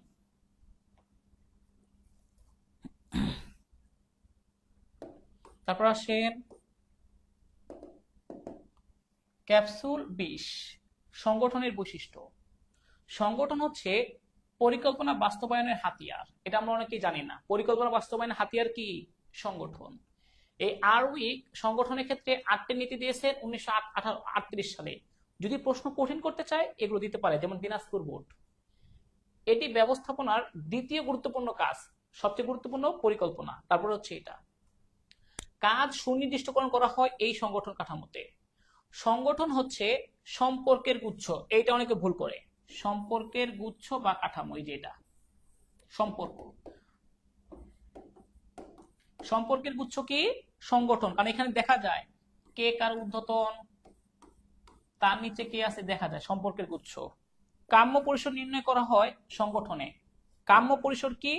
তারপর আসেন ক্যাপসুল 20, সংগঠনের বৈশিষ্ট্য। সংগঠন হচ্ছে পরিকল্পনা বাস্তবায়নের হাতিয়ার। এটা আমরা অনেকেই জানি না, পরিকল্পনা বাস্তবায়নের হাতিয়ার কি? সংগঠন। এই আরউইক সংগঠনের ক্ষেত্রে 8টি নীতি দিয়েছেন 1938 সালে। যদি প্রশ্ন কঠিন করতে চায় এগুলো দিতে পারে, যেমন দিনাজপুর বোর্ড। এটি ব্যবস্থাপনার দ্বিতীয় গুরুত্বপূর্ণ কাজ, সবচেয়ে গুরুত্বপূর্ণ পরিকল্পনা, তারপর হচ্ছে এটা। কাজ সুনির্দিষ্টকরণ করা হয় এই সংগঠন কাঠামোতে। সংগঠন হচ্ছে সম্পর্কের গুচ্ছ, এইটা অনেকে ভুল করে, সম্পর্কের গুচ্ছ বা কাঠামো, এই যে এটা সম্পর্ক। সম্পর্কের গুচ্ছ কি? সংগঠন। কারণ এখানে দেখা যায় কে কার ঊর্ধ্বতন, তার নিচে কে আছে দেখা যায়, সম্পর্কের গুচ্ছ। কাম্য পরিসর নির্ণয় করা হয় সংগঠনে। কাম্য পরিসর কি?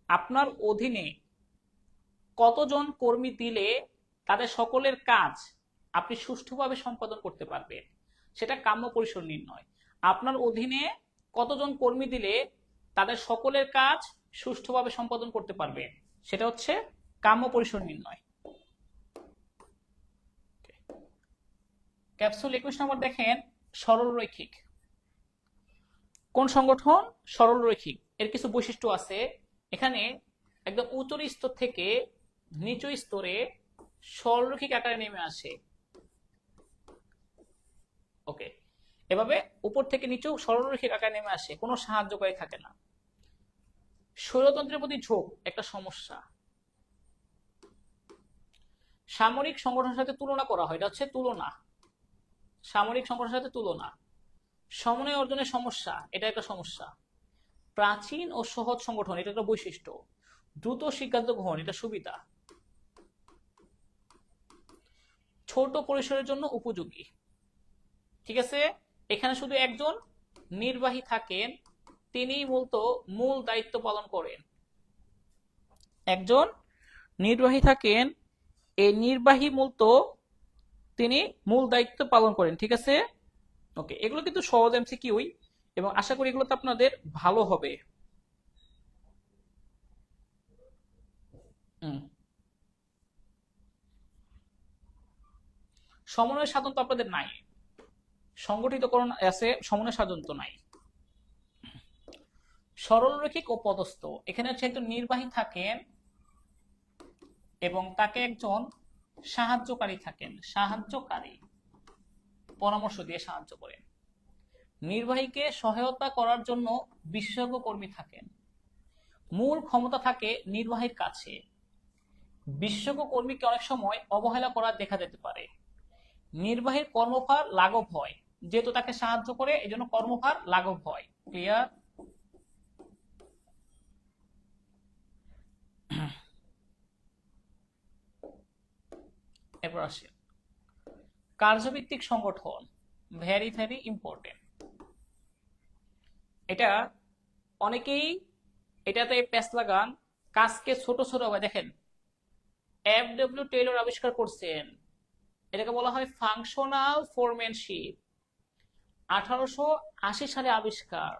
আপনার অধীনে কতজন কর্মী দিলে তাদের সকলের কাজ আপনি সুষ্ঠুভাবে সম্পাদন করতে পারবেন, সেটা কাম্য পরিসর নির্ণয়। আপনার অধীনে কতজন কর্মী দিলে তাদের সকলের কাজ সুষ্ঠুভাবে সম্পাদন করতে পারবেন, সেটা হচ্ছে কাম্য পরিসর নির্ণয়। ক্যাপসুল 21 নম্বর দেখেন, সরলরৈখিক। কোন সংগঠন? সরলরৈখিক। এর কিছু বৈশিষ্ট্য আছে। এখানে একদম উচ্চ স্তর থেকে নিচু স্তরে সরলরৈখিক আকারে নেমে আসে। ওকে, এভাবে উপর থেকে নিচু সরলরৈখিক আকারে নেমে আসে, কোনো সাহায্যকারী থাকে না। স্বৈরতন্ত্রের প্রতি ঝোঁক একটা সমস্যা। সামরিক সংগঠনের সাথে তুলনা করা হয়, এটা হচ্ছে তুলনা। সামরিক সংগঠনের সাথে তুলনা। সমন্বয় অর্জনের সমস্যা, এটা একটা সমস্যা। প্রাচীন ও সহজ সংগঠন, এটা একটা বৈশিষ্ট্য। দ্রুত সিদ্ধান্ত গ্রহণ, এটা সুবিধা। ছোট পরিসরের জন্য উপযোগী। ঠিক আছে, এখানে শুধু একজন নির্বাহী থাকেন, তিনি মূলত মূল দায়িত্ব পালন করেন। একজন নির্বাহী থাকেন, এই নির্বাহী মূলত তিনি মূল দায়িত্ব পালন করেন। ঠিক আছে, ওকে, এগুলো কিন্তু সহজ এমসিকিউই এবং আশা করি এগুলোতে আপনাদের ভালো হবে। সমন্বয় সাধন তো আপনাদের নাই, সংগঠিতকরণ আছে, সমন্বয় সাধন তো নাই। সরলরৈখিক ও পদস্থ, এখানে হচ্ছে একজন নির্বাহী থাকেন এবং তাকে একজন সাহায্যকারী থাকেন, সাহায্যকারী পরামর্শ দিয়ে সাহায্য করেন। নির্বাহীকে সহায়তা করার জন্য বিশেষজ্ঞ কর্মী থাকেন। মূল ক্ষমতা থাকে নির্বাহীর কাছে। বিশেষজ্ঞ কর্মীকে অনেক সময় অবহেলা করা দেখা যেতে পারে। নির্বাহীর কর্মভার লাঘব হয়, যেহেতু তাকে সাহায্য করে এই জন্য কর্মভার লাঘব হয়। ক্লিয়ার? এরপর আসে কার্যভিত্তিক সংগঠন, ভেরি ভেরি ইম্পর্টেন্ট। এটা অনেকেই এটাতে প্যাচ লাগান, কাজকে ছোট ছোট ভাবে দেখেন। এফ.ডব্লিউ. টেইলর আবিষ্কার করছেন, এটাকে বলা হয় ফাংশনাল ফোরম্যানশিপ। 1880 সালে আবিষ্কার।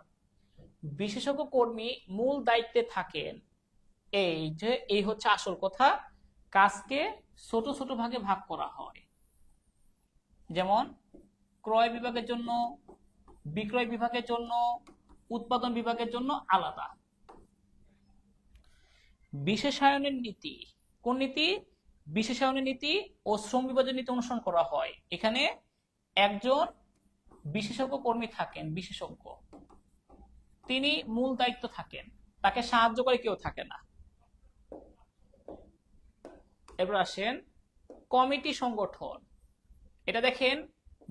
বিশেষজ্ঞ কর্মী মূল দায়িত্বে থাকেন। এই হচ্ছে আসল কথা, কাজকে ছোট ছোট ভাগে ভাগ করা হয়। যেমন ক্রয় বিভাগের জন্য, বিক্রয় বিভাগের জন্য, উৎপাদন বিভাগের জন্য আলাদা। বিশেষায়নের নীতি, কোন নীতি? বিশেষায়নের নীতি ও শ্রম বিভাজন নীতি অনুসরণ করা হয়। এখানে একজন বিশেষজ্ঞ কর্মী থাকেন, বিশেষজ্ঞ, তিনি মূল দায়িত্ব থাকেন, তাকে সাহায্য করে কেউ থাকে না। এরপর আসেন কমিটি সংগঠন। এটা দেখেন,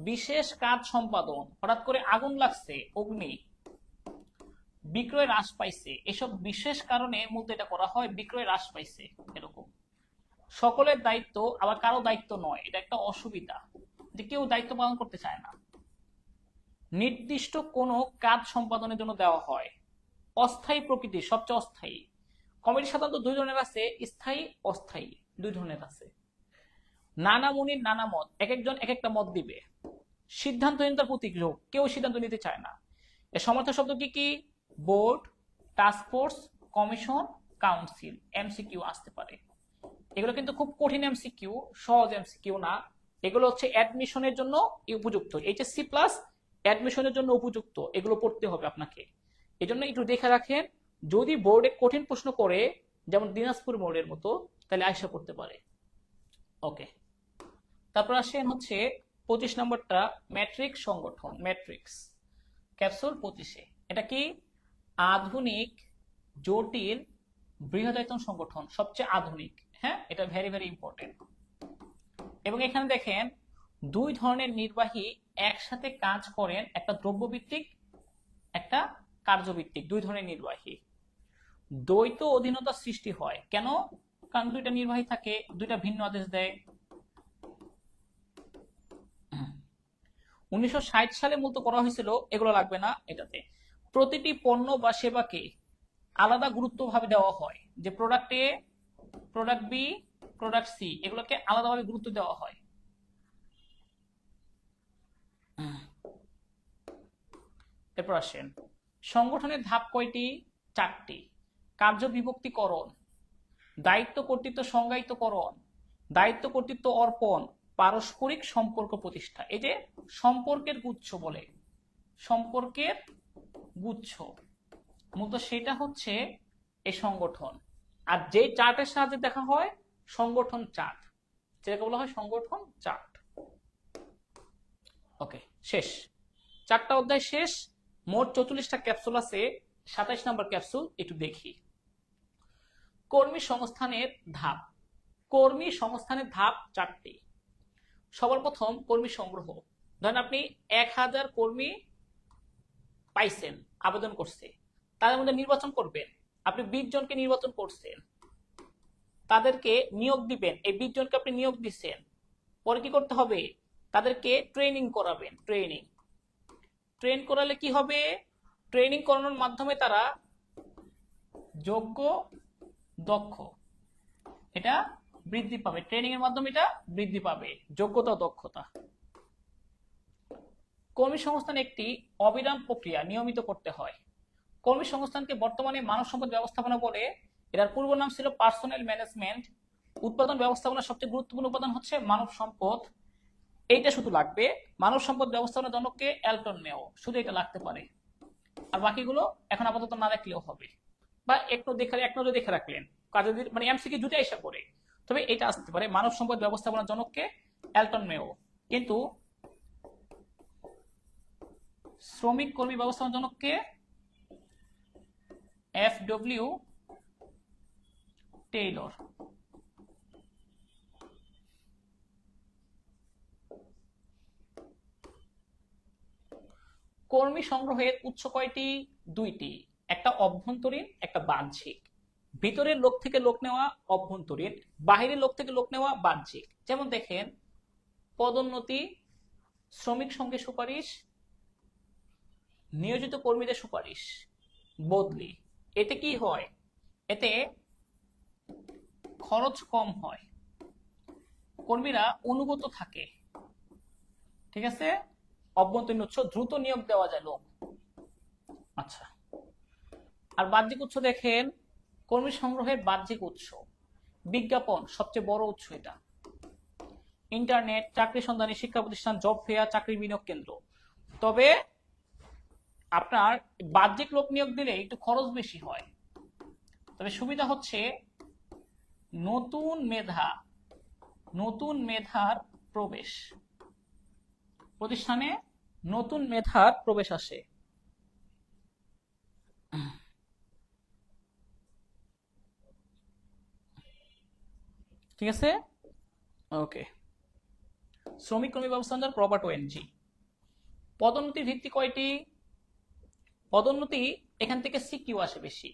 বিশেষ কাজ সম্পাদন, হঠাৎ করে আগুন লাগছে, অগ্নি, বিক্রয় হ্রাস পাইছে, এসব বিশেষ কারণে মূলত এটা করা হয়, বিক্রয় হ্রাস পাইছে এরকম। সকলের দায়িত্ব আবার কারো দায়িত্ব নয়, এটা একটা অসুবিধা যে কেউ দায়িত্ব পালন করতে চায় না। নির্দিষ্ট কোনো কাজ সম্পাদনের জন্য দেওয়া হয়। অস্থায়ী প্রকৃতি, সবচেয়ে অস্থায়ী। কমিটি সাধারণত দুই ধরনের আছে, স্থায়ী অস্থায়ী, দুই ধরনের আছে। নানা মুনির নানা মত, এক একজন এক একটা মত দিবে। সিদ্ধান্তহীনতার প্রতীক লোক, কেউ সিদ্ধান্ত নিতে চায় না। এর সমর্থক শব্দ কি কি? Board, task force, commission, council. MCQ আসতে পারে। এগুলো কিন্তু খুব কঠিন এমসিকিউ, সহজ এমসিকিউ না। এগুলো হচ্ছে অ্যাডমিশনের জন্য উপযুক্ত, এইচএসসি প্লাস অ্যাডমিশনের জন্য উপযুক্ত, এগুলো পড়তে হবে আপনাকে। এই জন্য একটু দেখে রাখেন, যদি বোর্ডে কঠিন প্রশ্ন করে, যেমন দিনাজপুর বোর্ডের মতো, তাহলে আয়সা করতে পারে। ওকে, তারপর আসেন হচ্ছে 25 নম্বরটা, ম্যাট্রিক্স সংগঠন। ম্যাট্রিক্স ক্যাপসুল 25-এ, এটা কি? আধুনিক জটিল বৃহদায়তন সংগঠন, সবচেয়ে আধুনিক। হ্যাঁ, এটা ভেরি ভেরি ইম্পর্টেন্ট। এবং এখানে দেখেন, দুই ধরনের নির্বাহী একসাথে কাজ করেন, একটা দ্রব্যভিত্তিক, একটা কার্যভিত্তিক, দুই ধরনের নির্বাহী। দ্বৈত অধীনতা সৃষ্টি হয় কেন? কারণ দুইটা নির্বাহী থাকে, দুইটা ভিন্ন আদেশ দেয়। 1960 সালে মূলত করা হয়েছিল, এগুলো লাগবে না এটাতে। প্রতিটি পণ্য বা সেবাকে আলাদা গুরুত্বভাবে দেওয়া হয়, যে প্রোডাক্ট এ, প্রোডাক্ট বি, প্রোডাক্ট সি, এগুলোকে আলাদাভাবে গুরুত্ব দেওয়া হয়। এরপর আসেন, সংগঠনের ধাপ কয়টি? 4টি। কার্য বিভক্তিকরণ, দায়িত্ব কর্তৃত্ব সংজ্ঞায়িতকরণ, দায়িত্ব কর্তৃত্ব অর্পণ, পারস্পরিক সম্পর্ক প্রতিষ্ঠা। এই যে সম্পর্কের গুচ্ছ বলে, সম্পর্কের গুচ্ছ, মূলত সেটা হচ্ছে এই সংগঠন। আর যে চার্টের সাহায্যে দেখা হয় সংগঠন চার্ট, যেটাকে বলা হয় সংগঠন চার্ট। ওকে, শেষ, 4টা অধ্যায় শেষ। মোট 44টা ক্যাপসুল আছে, 27 নম্বর ক্যাপসুল একটু দেখি। কর্মী সংস্থানের ধাপ। কর্মী সংস্থানের ধাপ 4টি। সবার প্রথম কর্মী সংগ্রহ। ধরেন আপনি 1000 কর্মী পাইছেন, আবেদন করছে, তাদের মধ্যে নির্বাচন করবেন। আপনি 20 জনকে নির্বাচন করছেন, তাদেরকে নিয়োগ দিবেন। এই 20 জনকে আপনি নিয়োগ দিচ্ছেন, পরে কি করতে হবে? তাদেরকে ট্রেনিং করাবেন। ট্রেন করালে কি হবে? ট্রেনিং করানোর মাধ্যমে তারা যোগ্য, দক্ষ, এটা বৃদ্ধি পাবে। ট্রেনিং এর মাধ্যমে এটা বৃদ্ধি পাবে, যোগ্যতা ও দক্ষতা। কর্মী সংস্থান একটি অবিরাম প্রক্রিয়া, নিয়মিত করতে হয়। কর্মী সংস্থানকে বর্তমানে মানব সম্পদ ব্যবস্থাপনা বলে। এটার পূর্ব নাম ছিল পার্সোনাল ম্যানেজমেন্ট। উৎপাদন ব্যবস্থাপনার সবচেয়ে গুরুত্বপূর্ণ উপাদান হচ্ছে মানব সম্পদ। এইটা শুধু লাগবে, মানব সম্পদ ব্যবস্থাপনা জনককে এলটন মেও, শুধু এটা লাগতে পারে। আর বাকিগুলো এখন আপাতত না দেখলেও হবে, বা একটু দেখে রাখলেন, কাজে মানে এমসিকিউ জুটে এসে পড়ে। তবে এটা আসতে পারে, মানব সম্পদ ব্যবস্থাপনা জনককে এলটন মেও। কিন্তু শ্রমিক কর্মী ব্যবস্থাপনা জনককে FW টেইলর। কর্মী সংগ্রহের উৎস কয়টি? 2টি, একটা অভ্যন্তরীণ, একটা বাহ্যিক। ভিতরের লোক থেকে লোক নেওয়া অভ্যন্তরীণ, বাহিরের লোক থেকে লোক নেওয়া বাহ্যিক। যেমন দেখেন, পদোন্নতি, শ্রমিক সঙ্গে সুপারিশ, নিয়োজিত কর্মীদের সুপারিশ, বদলি। এতে কি হয়? এতে খরচ কম হয়, কর্মীরা অনুগত থাকে, ঠিক আছে। অভ্যন্তরীণ উৎস, দ্রুত নিয়োগ দেওয়া যায় লোক। আচ্ছা, আর বাহ্যিক উৎস দেখেন, কর্মী সংগ্রহের বাহ্যিক উৎস বিজ্ঞাপন, সবচেয়ে বড় উৎস এটা। ইন্টারনেট, চাকরি সন্ধানী, শিক্ষা প্রতিষ্ঠান, জব ফেয়ার, চাকরি বিনিয়োগ কেন্দ্র। তবে আপনার বাহ্যিক লোক নিয়োগ দিলে একটু খরচ বেশি হয়, তবে সুবিধা হচ্ছে নতুন মেধার প্রবেশ, প্রতিষ্ঠানে নতুন মেধার প্রবেশ আসে। ঠিক আছে, ওকে। শ্রমিক কর্মী ব্যবস্থাপনা রবার্ট ওএনজি। পদোন্নতির ভিত্তি কয়টি? পদোন্নতি এখান থেকে সিকিউ আসে বেশি।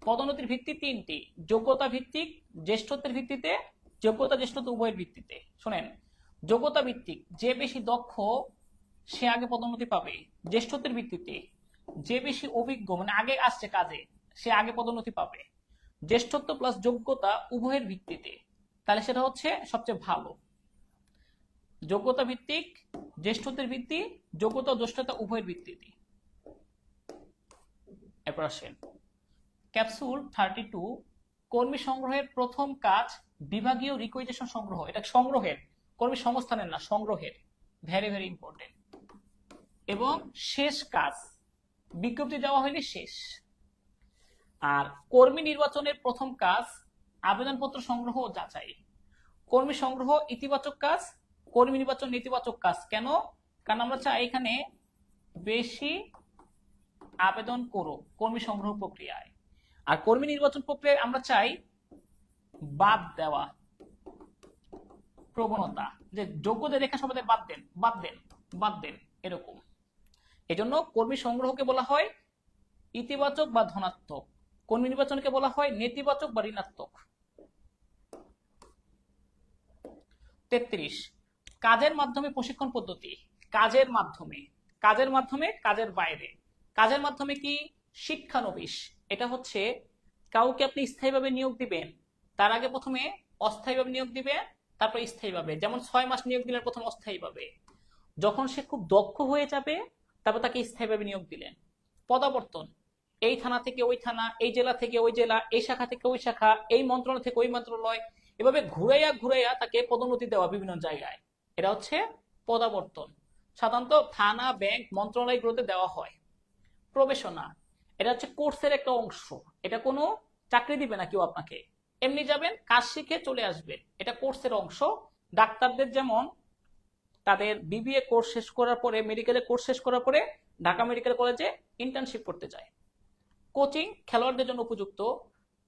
পদোন্নতির ভিত্তি 3টি, যোগ্যতা ভিত্তিক, জ্যেষ্ঠত্বের ভিত্তিতে, যোগ্যতা জ্যেষ্ঠত্ব উভয়ের ভিত্তিতে। শোনেন, যোগ্যতা ভিত্তিক, যে বেশি দক্ষ সে আগে পদোন্নতি পাবে। জ্যেষ্ঠত্বের ভিত্তিতে, যে বেশি অভিজ্ঞ, মানে আগে আসছে কাজে, সে আগে পদোন্নতি পাবে। জ্যেষ্ঠত্ব প্লাস যোগ্যতা উভয়ের ভিত্তিতে, তাহলে সেটা হচ্ছে সবচেয়ে ভালো। যোগ্যতা ভিত্তিক, জ্যেষ্ঠত্বের ভিত্তি, যোগ্যতা ও জ্যেষ্ঠতা উভয়ের ভিত্তিতে। এরপর আসেন ক্যাপসুল 32, কর্মী সংগ্রহের প্রথম কাজ বিভাগীয় রিকুইজিশন সংগ্রহ। এটা সংগ্রহের, কর্মী সংস্থানের না, সংগ্রহের, ভেরি ভেরি ইম্পর্টেন্ট। এবং শেষ কাজ, বিজ্ঞপ্তি দেওয়া হইলে শেষ। আর কর্মী নির্বাচনের প্রথম কাজ আবেদনপত্র সংগ্রহ ও যাচাই। কর্মী সংগ্রহ ইতিবাচক কাজ, কর্মী নির্বাচন নেতিবাচক কাজ। কেন? কারণ আমরা চাই এখানে বেশি আবেদন করো কর্মী সংগ্রহ প্রক্রিয়ায়, আর কর্মী নির্বাচন প্রক্রিয়ায় আমরা চাই বাদ দেওয়া প্রবণতা, যে যোগ্যদের রেখা সবাই বাদ দেন এরকম। এজন্য কর্মী সংগ্রহকে বলা হয় ইতিবাচক বা ধনাত্মক, কর্মী নির্বাচনকে বলা হয় নেতিবাচক বা ঋণাত্মক। 33, কাজের মাধ্যমে প্রশিক্ষণ পদ্ধতি। কাজের মাধ্যমে, কাজের মাধ্যমে, কাজের বাইরে। কাজের মাধ্যমে কি? শিক্ষানবিশ। এটা হচ্ছে কাউকে আপনি স্থায়ীভাবে নিয়োগ দিবেন, তার আগে প্রথমে অস্থায়ীভাবে নিয়োগ দিবেন, তারপর স্থায়ীভাবে। যেমন 6 মাস নিয়োগ দিলেন প্রথম অস্থায়ীভাবে, যখন সে খুব দক্ষ হয়ে যাবে তারপর তাকে স্থায়ীভাবে নিয়োগ দিলেন। পদাবর্তন, এই থানা থেকে ওই থানা, এই জেলা থেকে ওই জেলা, এই শাখা থেকে ওই শাখা, এই মন্ত্রণালয় থেকে ওই মন্ত্রণালয়, এভাবে ঘুরাইয়া ঘুরাইয়া তাকে পদোন্নতি দেওয়া বিভিন্ন জায়গায়। এটা হচ্ছে পদাবর্তন। সাধারণত থানা, ব্যাংক, মন্ত্রণালয়গুলোতে দেওয়া হয়। প্রবেশনা, এটা হচ্ছে কোর্সের একটা অংশ। এটা কোনো চাকরি দিবে না কেউ আপনাকে, এমনি যাবেন, কাজ শিখে চলে আসবেন, এটা কোর্সের অংশ। ডাক্তারদের যেমন তাদের বিবিএ কোর্স শেষ করার পরে, মেডিকেলের কোর্স শেষ করার পরে ঢাকা মেডিকেল কলেজে ইন্টার্নশিপ করতে যায়। কোচিং খেলোয়াড়দের জন্য উপযুক্ত।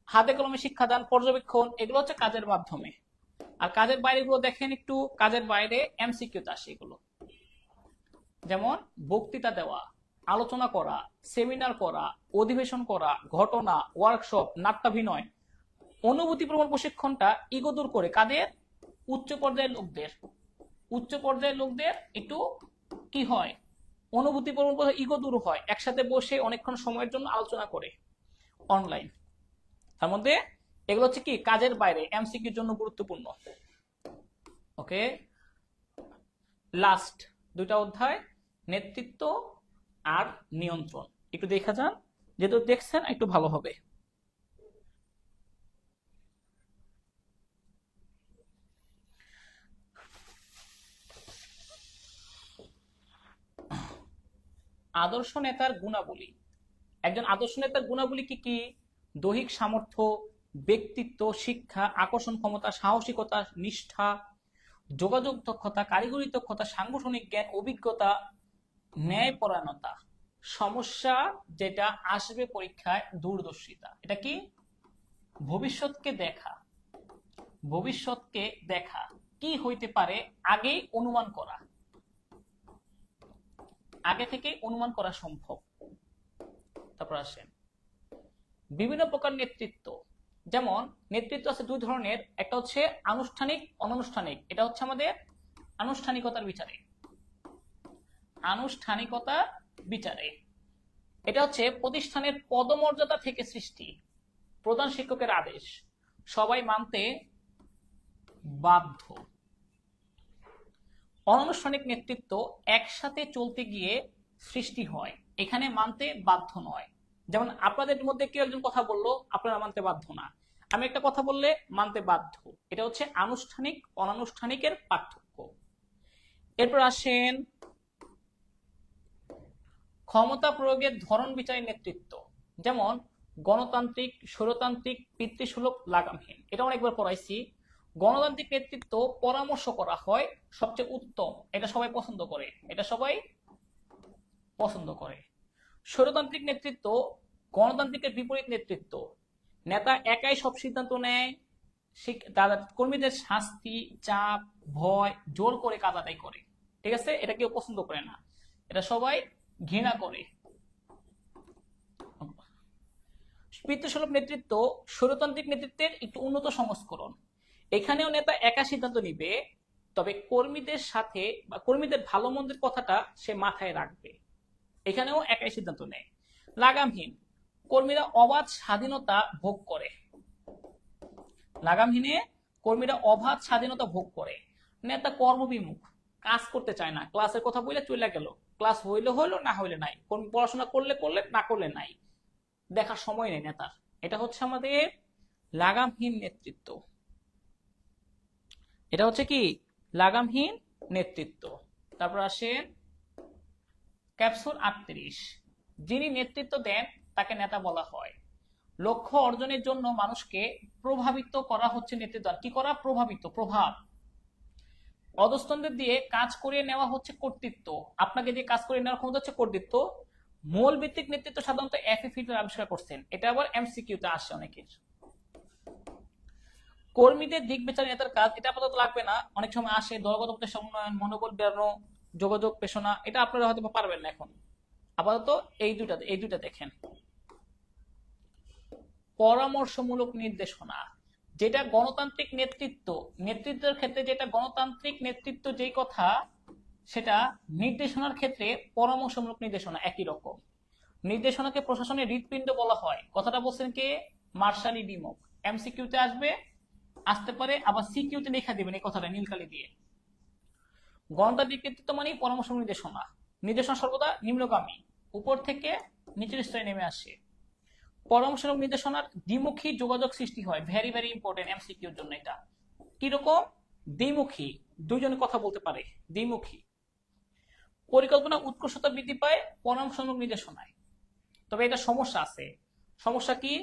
হাতে কলমে শিক্ষাদান, পর্যবেক্ষণ, এগুলো হচ্ছে কাজের মাধ্যমে। আর কাজের বাইরে গুলো দেখেন একটু, কাজের বাইরে এমসিকিউতে আসে এগুলো। যেমন বক্তৃতা দেওয়া, আলোচনা করা, সেমিনার করা, অধিবেশন করা, ঘটনা, ওয়ার্কশপ, নাট্যাভিনয়। অনুভূতি প্রবণ প্রশিক্ষণটা ইগো দূর করে কাদের? উচ্চ পর্যায়ের লোকদের। উচ্চ পর্যায়ের লোকদের একটু কি হয়, অনুভূতি প্রবণ ইগো দূর হয়, একসাথে বসে অনেকক্ষণ সময়ের জন্য আলোচনা করে অনলাইন। তার মধ্যে এগুলো হচ্ছে কি কাজের বাইরে, এমসিকিউর জন্য গুরুত্বপূর্ণ। ওকে, লাস্ট দুইটা অধ্যায়, নেতৃত্ব আর নিয়ন্ত্রণ। একটু দেখা যান, যেহেতু দেখছেন একটু ভালো হবে। আদর্শ নেতার গুণাবলী। একজন আদর্শ নেতার গুণাবলী কি কি? দৈহিক সামর্থ্য, ব্যক্তিত্ব, শিক্ষা, আকর্ষণ ক্ষমতা, সাহসিকতা, নিষ্ঠা, যোগাযোগ দক্ষতা, কারিগরি দক্ষতা, সাংগঠনিক জ্ঞান, অভিজ্ঞতা, ন্যায়পরায়ণতা, সমস্যা যেটা আসবে পরীক্ষায়, দূরদর্শিতা। এটা কি? ভবিষ্যৎকে দেখা। ভবিষ্যৎকে দেখা, কি হইতে পারে আগেই অনুমান করা, আগে থেকে অনুমান করা সম্ভব। তারপর আসেন বিভিন্ন প্রকার নেতৃত্ব। যেমন নেতৃত্ব আছে দুই ধরনের, একটা হচ্ছে আনুষ্ঠানিক, অনানুষ্ঠানিক। এটা হচ্ছে আমাদের আনুষ্ঠানিকতার বিচারে। আনুষ্ঠানিকতার বিচারে এটা হচ্ছে প্রতিষ্ঠানের পদমর্যাদা থেকে সৃষ্টি, প্রধান শিক্ষকের আদেশ, সবাই মানতে বাধ্য। অনানুষ্ঠানিক নেতৃত্ব একসাথে চলতে গিয়ে সৃষ্টি হয়, এখানে মানতে বাধ্য নয়। যেমন আপনাদের মধ্যে কেউ একজন কথা বললো, আপনারা মানতে বাধ্য না। আমি একটা কথা বললে মানতে বাধ্য। এটা হচ্ছে আনুষ্ঠানিক অনানুষ্ঠানিকের পার্থক্য। এরপর আসেন ক্ষমতা প্রয়োগের ধরন বিচারে নেতৃত্ব। যেমন গণতান্ত্রিক, স্বৈরতান্ত্রিক, পিতৃসুলভ, লাগামহীন। এটা অনেকবার পড়াইছি। গণতান্ত্রিক নেতৃত্ব পরামর্শ করা হয়, সবচেয়ে উত্তম, এটা সবাই পছন্দ করে, এটা সবাই পছন্দ করে। স্বৈরতান্ত্রিক নেতৃত্ব গণতান্ত্রিকের বিপরীত নেতৃত্ব। নেতা একাই সব সিদ্ধান্ত নেয়, তাদের কর্মীদের শাস্তি, চাপ, ভয়, জোর করে কাজ আদায় করে। ঠিক আছে, এটা কেউ পছন্দ করে না, এটা সবাই ঘৃণা করে। পিতৃসুলভ নেতৃত্ব স্বৈরতান্ত্রিক নেতৃত্বের একটু উন্নত সংস্করণ। এখানেও নেতা একা সিদ্ধান্ত নিবে, তবে কর্মীদের সাথে বা কর্মীদের ভালো মন্দের কথাটা সে মাথায় রাখবে, এখানেও একাই সিদ্ধান্ত নেয়। লাগামহীন, কর্মীরা অবাধ স্বাধীনতা ভোগ করে। লাগামহীনে কর্মীরা অবাধ স্বাধীনতা ভোগ করে। নেতা কর্মবিমুখ, কাজ করতে চায় না, ক্লাসের কথা বলে চলে গেল, ক্লাস হইলে হইলো, না হইলে নাই, পড়াশোনা করলে করলে, না করলে নাই, দেখার সময় নেই নেতার। এটা হচ্ছে আমাদের লাগামহীন নেতৃত্ব। এটা হচ্ছে কি লাগামহীন নেতৃত্ব। তারপর আসেন ক্যাপসুল 38। যিনি নেতৃত্ব দেন তাকে নেতা বলা হয়। লক্ষ্য অর্জনের জন্য মানুষকে প্রভাবিত করা হচ্ছে নেতৃত্ব। কি করা? প্রভাবিত, প্রভাব। অধস্তনদের দিয়ে কাজ করিয়ে নেওয়া হচ্ছে কর্তৃত্ব। আপনাকে দিয়ে কাজ করিয়ে নেওয়ার ক্ষমতা হচ্ছে কর্তৃত্ব। মূল ভিত্তিক নেতৃত্ব সাধারণত এফএ ফিল্টার আবিষ্কার করছেন, এটা আবার এমসিকিউতে আসে অনেকের। কর্মীদের দিক বিচার নেতার কাজ, এটা আপাতত লাগবে না, অনেক সময় আসে। দলগত প্রচেষ্টা, উন্নয়ন, মনোবল বাড়ানো, যোগাযোগ পেশনা, এটা আপনারা হয়তো পারবেন না এখন। আপাতত এই দুইটা দেখেন। পরামর্শমূলক নির্দেশনা, যেটা গণতান্ত্রিক নেতৃত্ব, নেতৃত্বের ক্ষেত্রে যেটা গণতান্ত্রিক নেতৃত্ব যেই কথা সেটা নির্দেশনার ক্ষেত্রে পরামর্শমূলক নির্দেশনা একই রকম। নির্দেশনাকে প্রশাসনের হৃৎপিণ্ড বলা হয়। কথাটা বলছেন কে? মার্শাল ডিমক। এমসিকিউতে আসতে পারে, আবার সিকিউতে লেখা দিবেন এই কথাটা নীলকালি দিয়ে। গণতান্ত্রিক নেতৃত্ব মানে পরামর্শমূলক নির্দেশনা। নির্দেশনা সর্বদা নিম্নগামী, উপর থেকে নিচের স্তরে নেমে আসে। পরামর্শমূলক নির্দেশনার দ্বিমুখী যোগাযোগ সৃষ্টি হয়। ভেরি ভেরি ইম্পর্টেন্ট এমসিকিউর জন্য এটা। কিরকম? দ্বিমুখী, দুইজনে কথা বলতে পারে, দ্বিমুখী। পরিকল্পনা উৎকর্ষতা বৃদ্ধি পায় পরামর্শমূলক নির্দেশনায়। তবে এটা সমস্যা আছে। সমস্যা কি?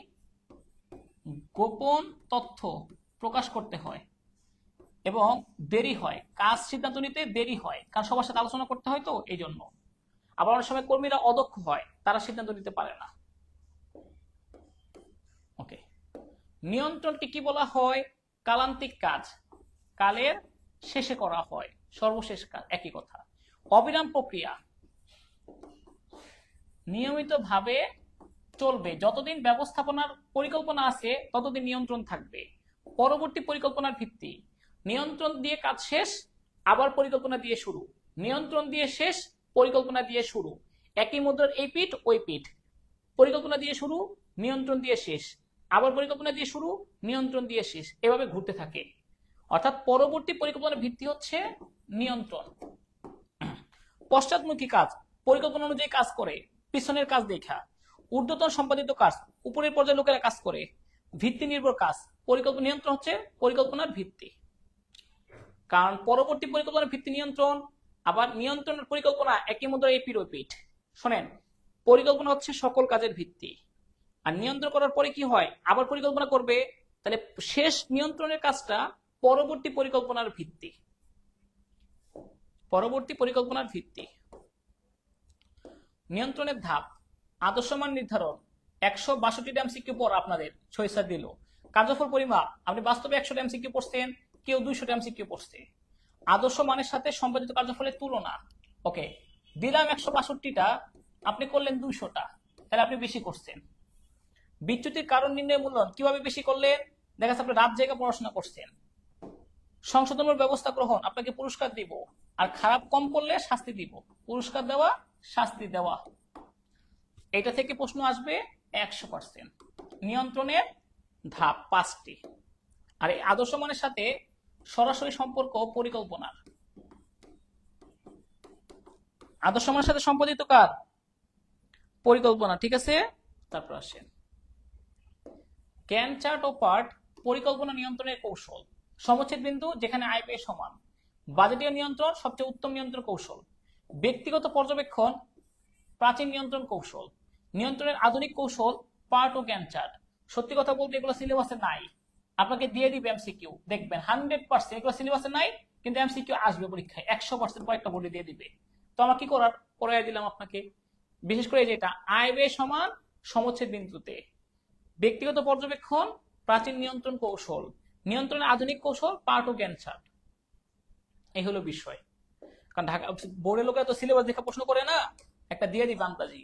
গোপন তথ্য প্রকাশ করতে হয় এবং দেরি হয়, কাজ সিদ্ধান্ত নিতে দেরি হয়, কারণ সবার সাথে আলোচনা করতে হয়, তো এই জন্য। আবার অনেক সময় কর্মীরা অদক্ষ হয়, তারা সিদ্ধান্ত নিতে পারে না। ওকে, নিয়ন্ত্রণকে কি বলা হয়? কালান্তিক কাজ, কালের শেষে করা হয়, সর্বশেষ কাজ, একই কথা। অবিরাম প্রক্রিয়া, নিয়মিতভাবে চলবে, যতদিন ব্যবস্থাপনার পরিকল্পনা আছে ততদিন নিয়ন্ত্রণ থাকবে। পরবর্তী পরিকল্পনার ভিত্তি, নিয়ন্ত্রণ দিয়ে কাজ শেষ, আবার পরিকল্পনা দিয়ে শুরু, নিয়ন্ত্রণ দিয়ে শেষ, পরিকল্পনা দিয়ে শুরু, একই মুদ্রার এই পিঠ ওই পিঠ। পরিকল্পনা দিয়ে শুরু, নিয়ন্ত্রণ দিয়ে শেষ, আবার পরিকল্পনা দিয়ে শুরু, নিয়ন্ত্রণ দিয়ে শেষ, এভাবে ঘুরতে থাকে। অর্থাৎ পরবর্তী পরিকল্পনার ভিত্তি হচ্ছে নিয়ন্ত্রণ। পশ্চাৎমুখী কাজ, পরিকল্পনা অনুযায়ী কাজ করে, পিছনের কাজ দেখা। ঊর্ধ্বতন সম্পাদিত কাজ, উপরের পর্যায়ে লোকেরা কাজ করে। ভিত্তি নির্ভর কাজ, পরিকল্পনা নিয়ন্ত্রণ হচ্ছে পরিকল্পনার ভিত্তি, কারণ পরবর্তী পরিকল্পনার ভিত্তি নিয়ন্ত্রণ, আবার নিয়ন্ত্রণের পরিকল্পনা একই মুদ্রা এপিঠ ওপিঠ। শোনেন, পরিকল্পনা হচ্ছে সকল কাজের ভিত্তি, আর নিয়ন্ত্রণ করার পরে কি হয়? আবার পরিকল্পনা করবে, তাহলে শেষ নিয়ন্ত্রণের কাজটা পরবর্তী পরিকল্পনার ভিত্তি, পরবর্তী পরিকল্পনার ভিত্তি। নিয়ন্ত্রণের ধাপ, আদর্শমান নির্ধারণ। 162 এমসিকিউ পর আপনাদের 6 দিল। কার্যফল পরিমাপ, আপনি বাস্তবে 100 এমসিকিউ পড়ছেন, কেউ 200 এমসিকিউ পড়ছে। আদর্শ মানের সাথে সম্পাদিত কার্যফলের তুলনা। ওকে, দিলাম 162টা, আপনি করলেন 200টা, তাহলে আপনি বেশি করছেন। বিচ্যুতির কারণ নির্ণয় মূল্যায়ন, কিভাবে বেশি করলেন? দেখা যাচ্ছে আপনি রাত জায়গা পড়াশোনা করছেন, সংশোধনের ব্যবস্থা গ্রহণ, আপনাকে পুরস্কার দিব, আর খারাপ কম করলে শাস্তি দিব। পুরস্কার দেওয়া, শাস্তি দেওয়া, এটা থেকে প্রশ্ন আসবে 100%। নিয়ন্ত্রণের ধাপ 5টি, আর এই আদর্শ মানের সাথে সরাসরি সম্পর্ক পরিকল্পনার। আদর্শ মানের সাথে সম্পাদিত কার? পরিকল্পনা, ঠিক আছে। তারপর আসেন গ্যান্ট চার্ট ও পার্ট, পরিকল্পনা নিয়ন্ত্রণের কৌশল। সমচ্ছেদ বিন্দু যেখানে আয় ব্যয় সমান। বাজেটীয় নিয়ন্ত্রণ সবচেয়ে উত্তম নিয়ন্ত্রণ কৌশল। ব্যক্তিগত পর্যবেক্ষণ প্রাচীন নিয়ন্ত্রণ কৌশল। নিয়ন্ত্রণের আধুনিক কৌশল পার্ট ও গ্যান্ট চার্ট। সত্যি কথা বলতে এগুলো সিলেবাসে নাই, আপনাকে দিয়ে দিবে এমসিকিউ, দেখবেন 100% এগুলো সিলেবাসে নাই, কিন্তু এমসিকিউ আসবে পরীক্ষায় 100% কয়েকটা বোর্ডে দিয়ে দিবে। তো আমার কি করার, পড়াই দিলাম আপনাকে। বিশেষ করে যেটা আয় ব্যয় সমান সমচ্ছেদ বিন্দুতে, ব্যক্তিগত পর্যবেক্ষণ প্রাচীন নিয়ন্ত্রণ কৌশল, নিয়ন্ত্রণের আধুনিক কৌশল পার্ট ও গ্যান্ট চার্ট, এই হলো বিষয়। কারণ ঢাকা বোর্ডের লোকেরা তো সিলেবাস দেখে প্রশ্ন করে না, একটা দিয়ে দিবে আন্দাজি।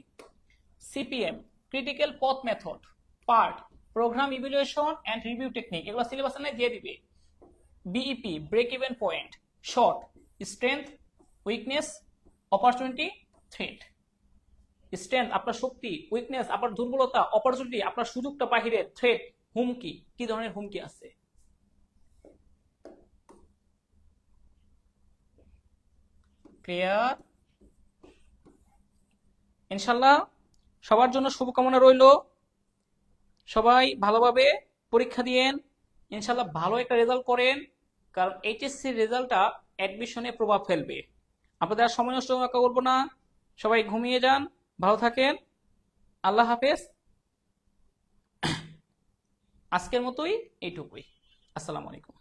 সিপিএম ক্রিটিক্যাল পথ method, PERT program evaluation and review technique, এগুলো সিলেবাসে নাই, দিয়ে দিবে। BEP break even point, SWOT strength weakness opportunity threat. Strength আপনার শক্তি, উইকনেস আপনার দুর্বলতা, অপরচুনিটি আপনার সুযোগটা বাহিরে, থ্রেট হুমকি, কি ধরনের হুমকি আছে। ক্লিয়ার? ইনশাল্লাহ সবার জন্য শুভকামনা রইল। সবাই ভালোভাবে পরীক্ষা দিয়েন, ইনশাল্লাহ ভালো একটা রেজাল্ট করেন, কারণ এইচএসসি রেজাল্টটা অ্যাডমিশনে প্রভাব ফেলবে। আপনাদের আর সময় নষ্ট করবো না, সবাই ঘুমিয়ে যান, ভালো থাকেন, আল্লাহ হাফেজ। আজকের মতোই এইটুকুই, আসসালামু আলাইকুম।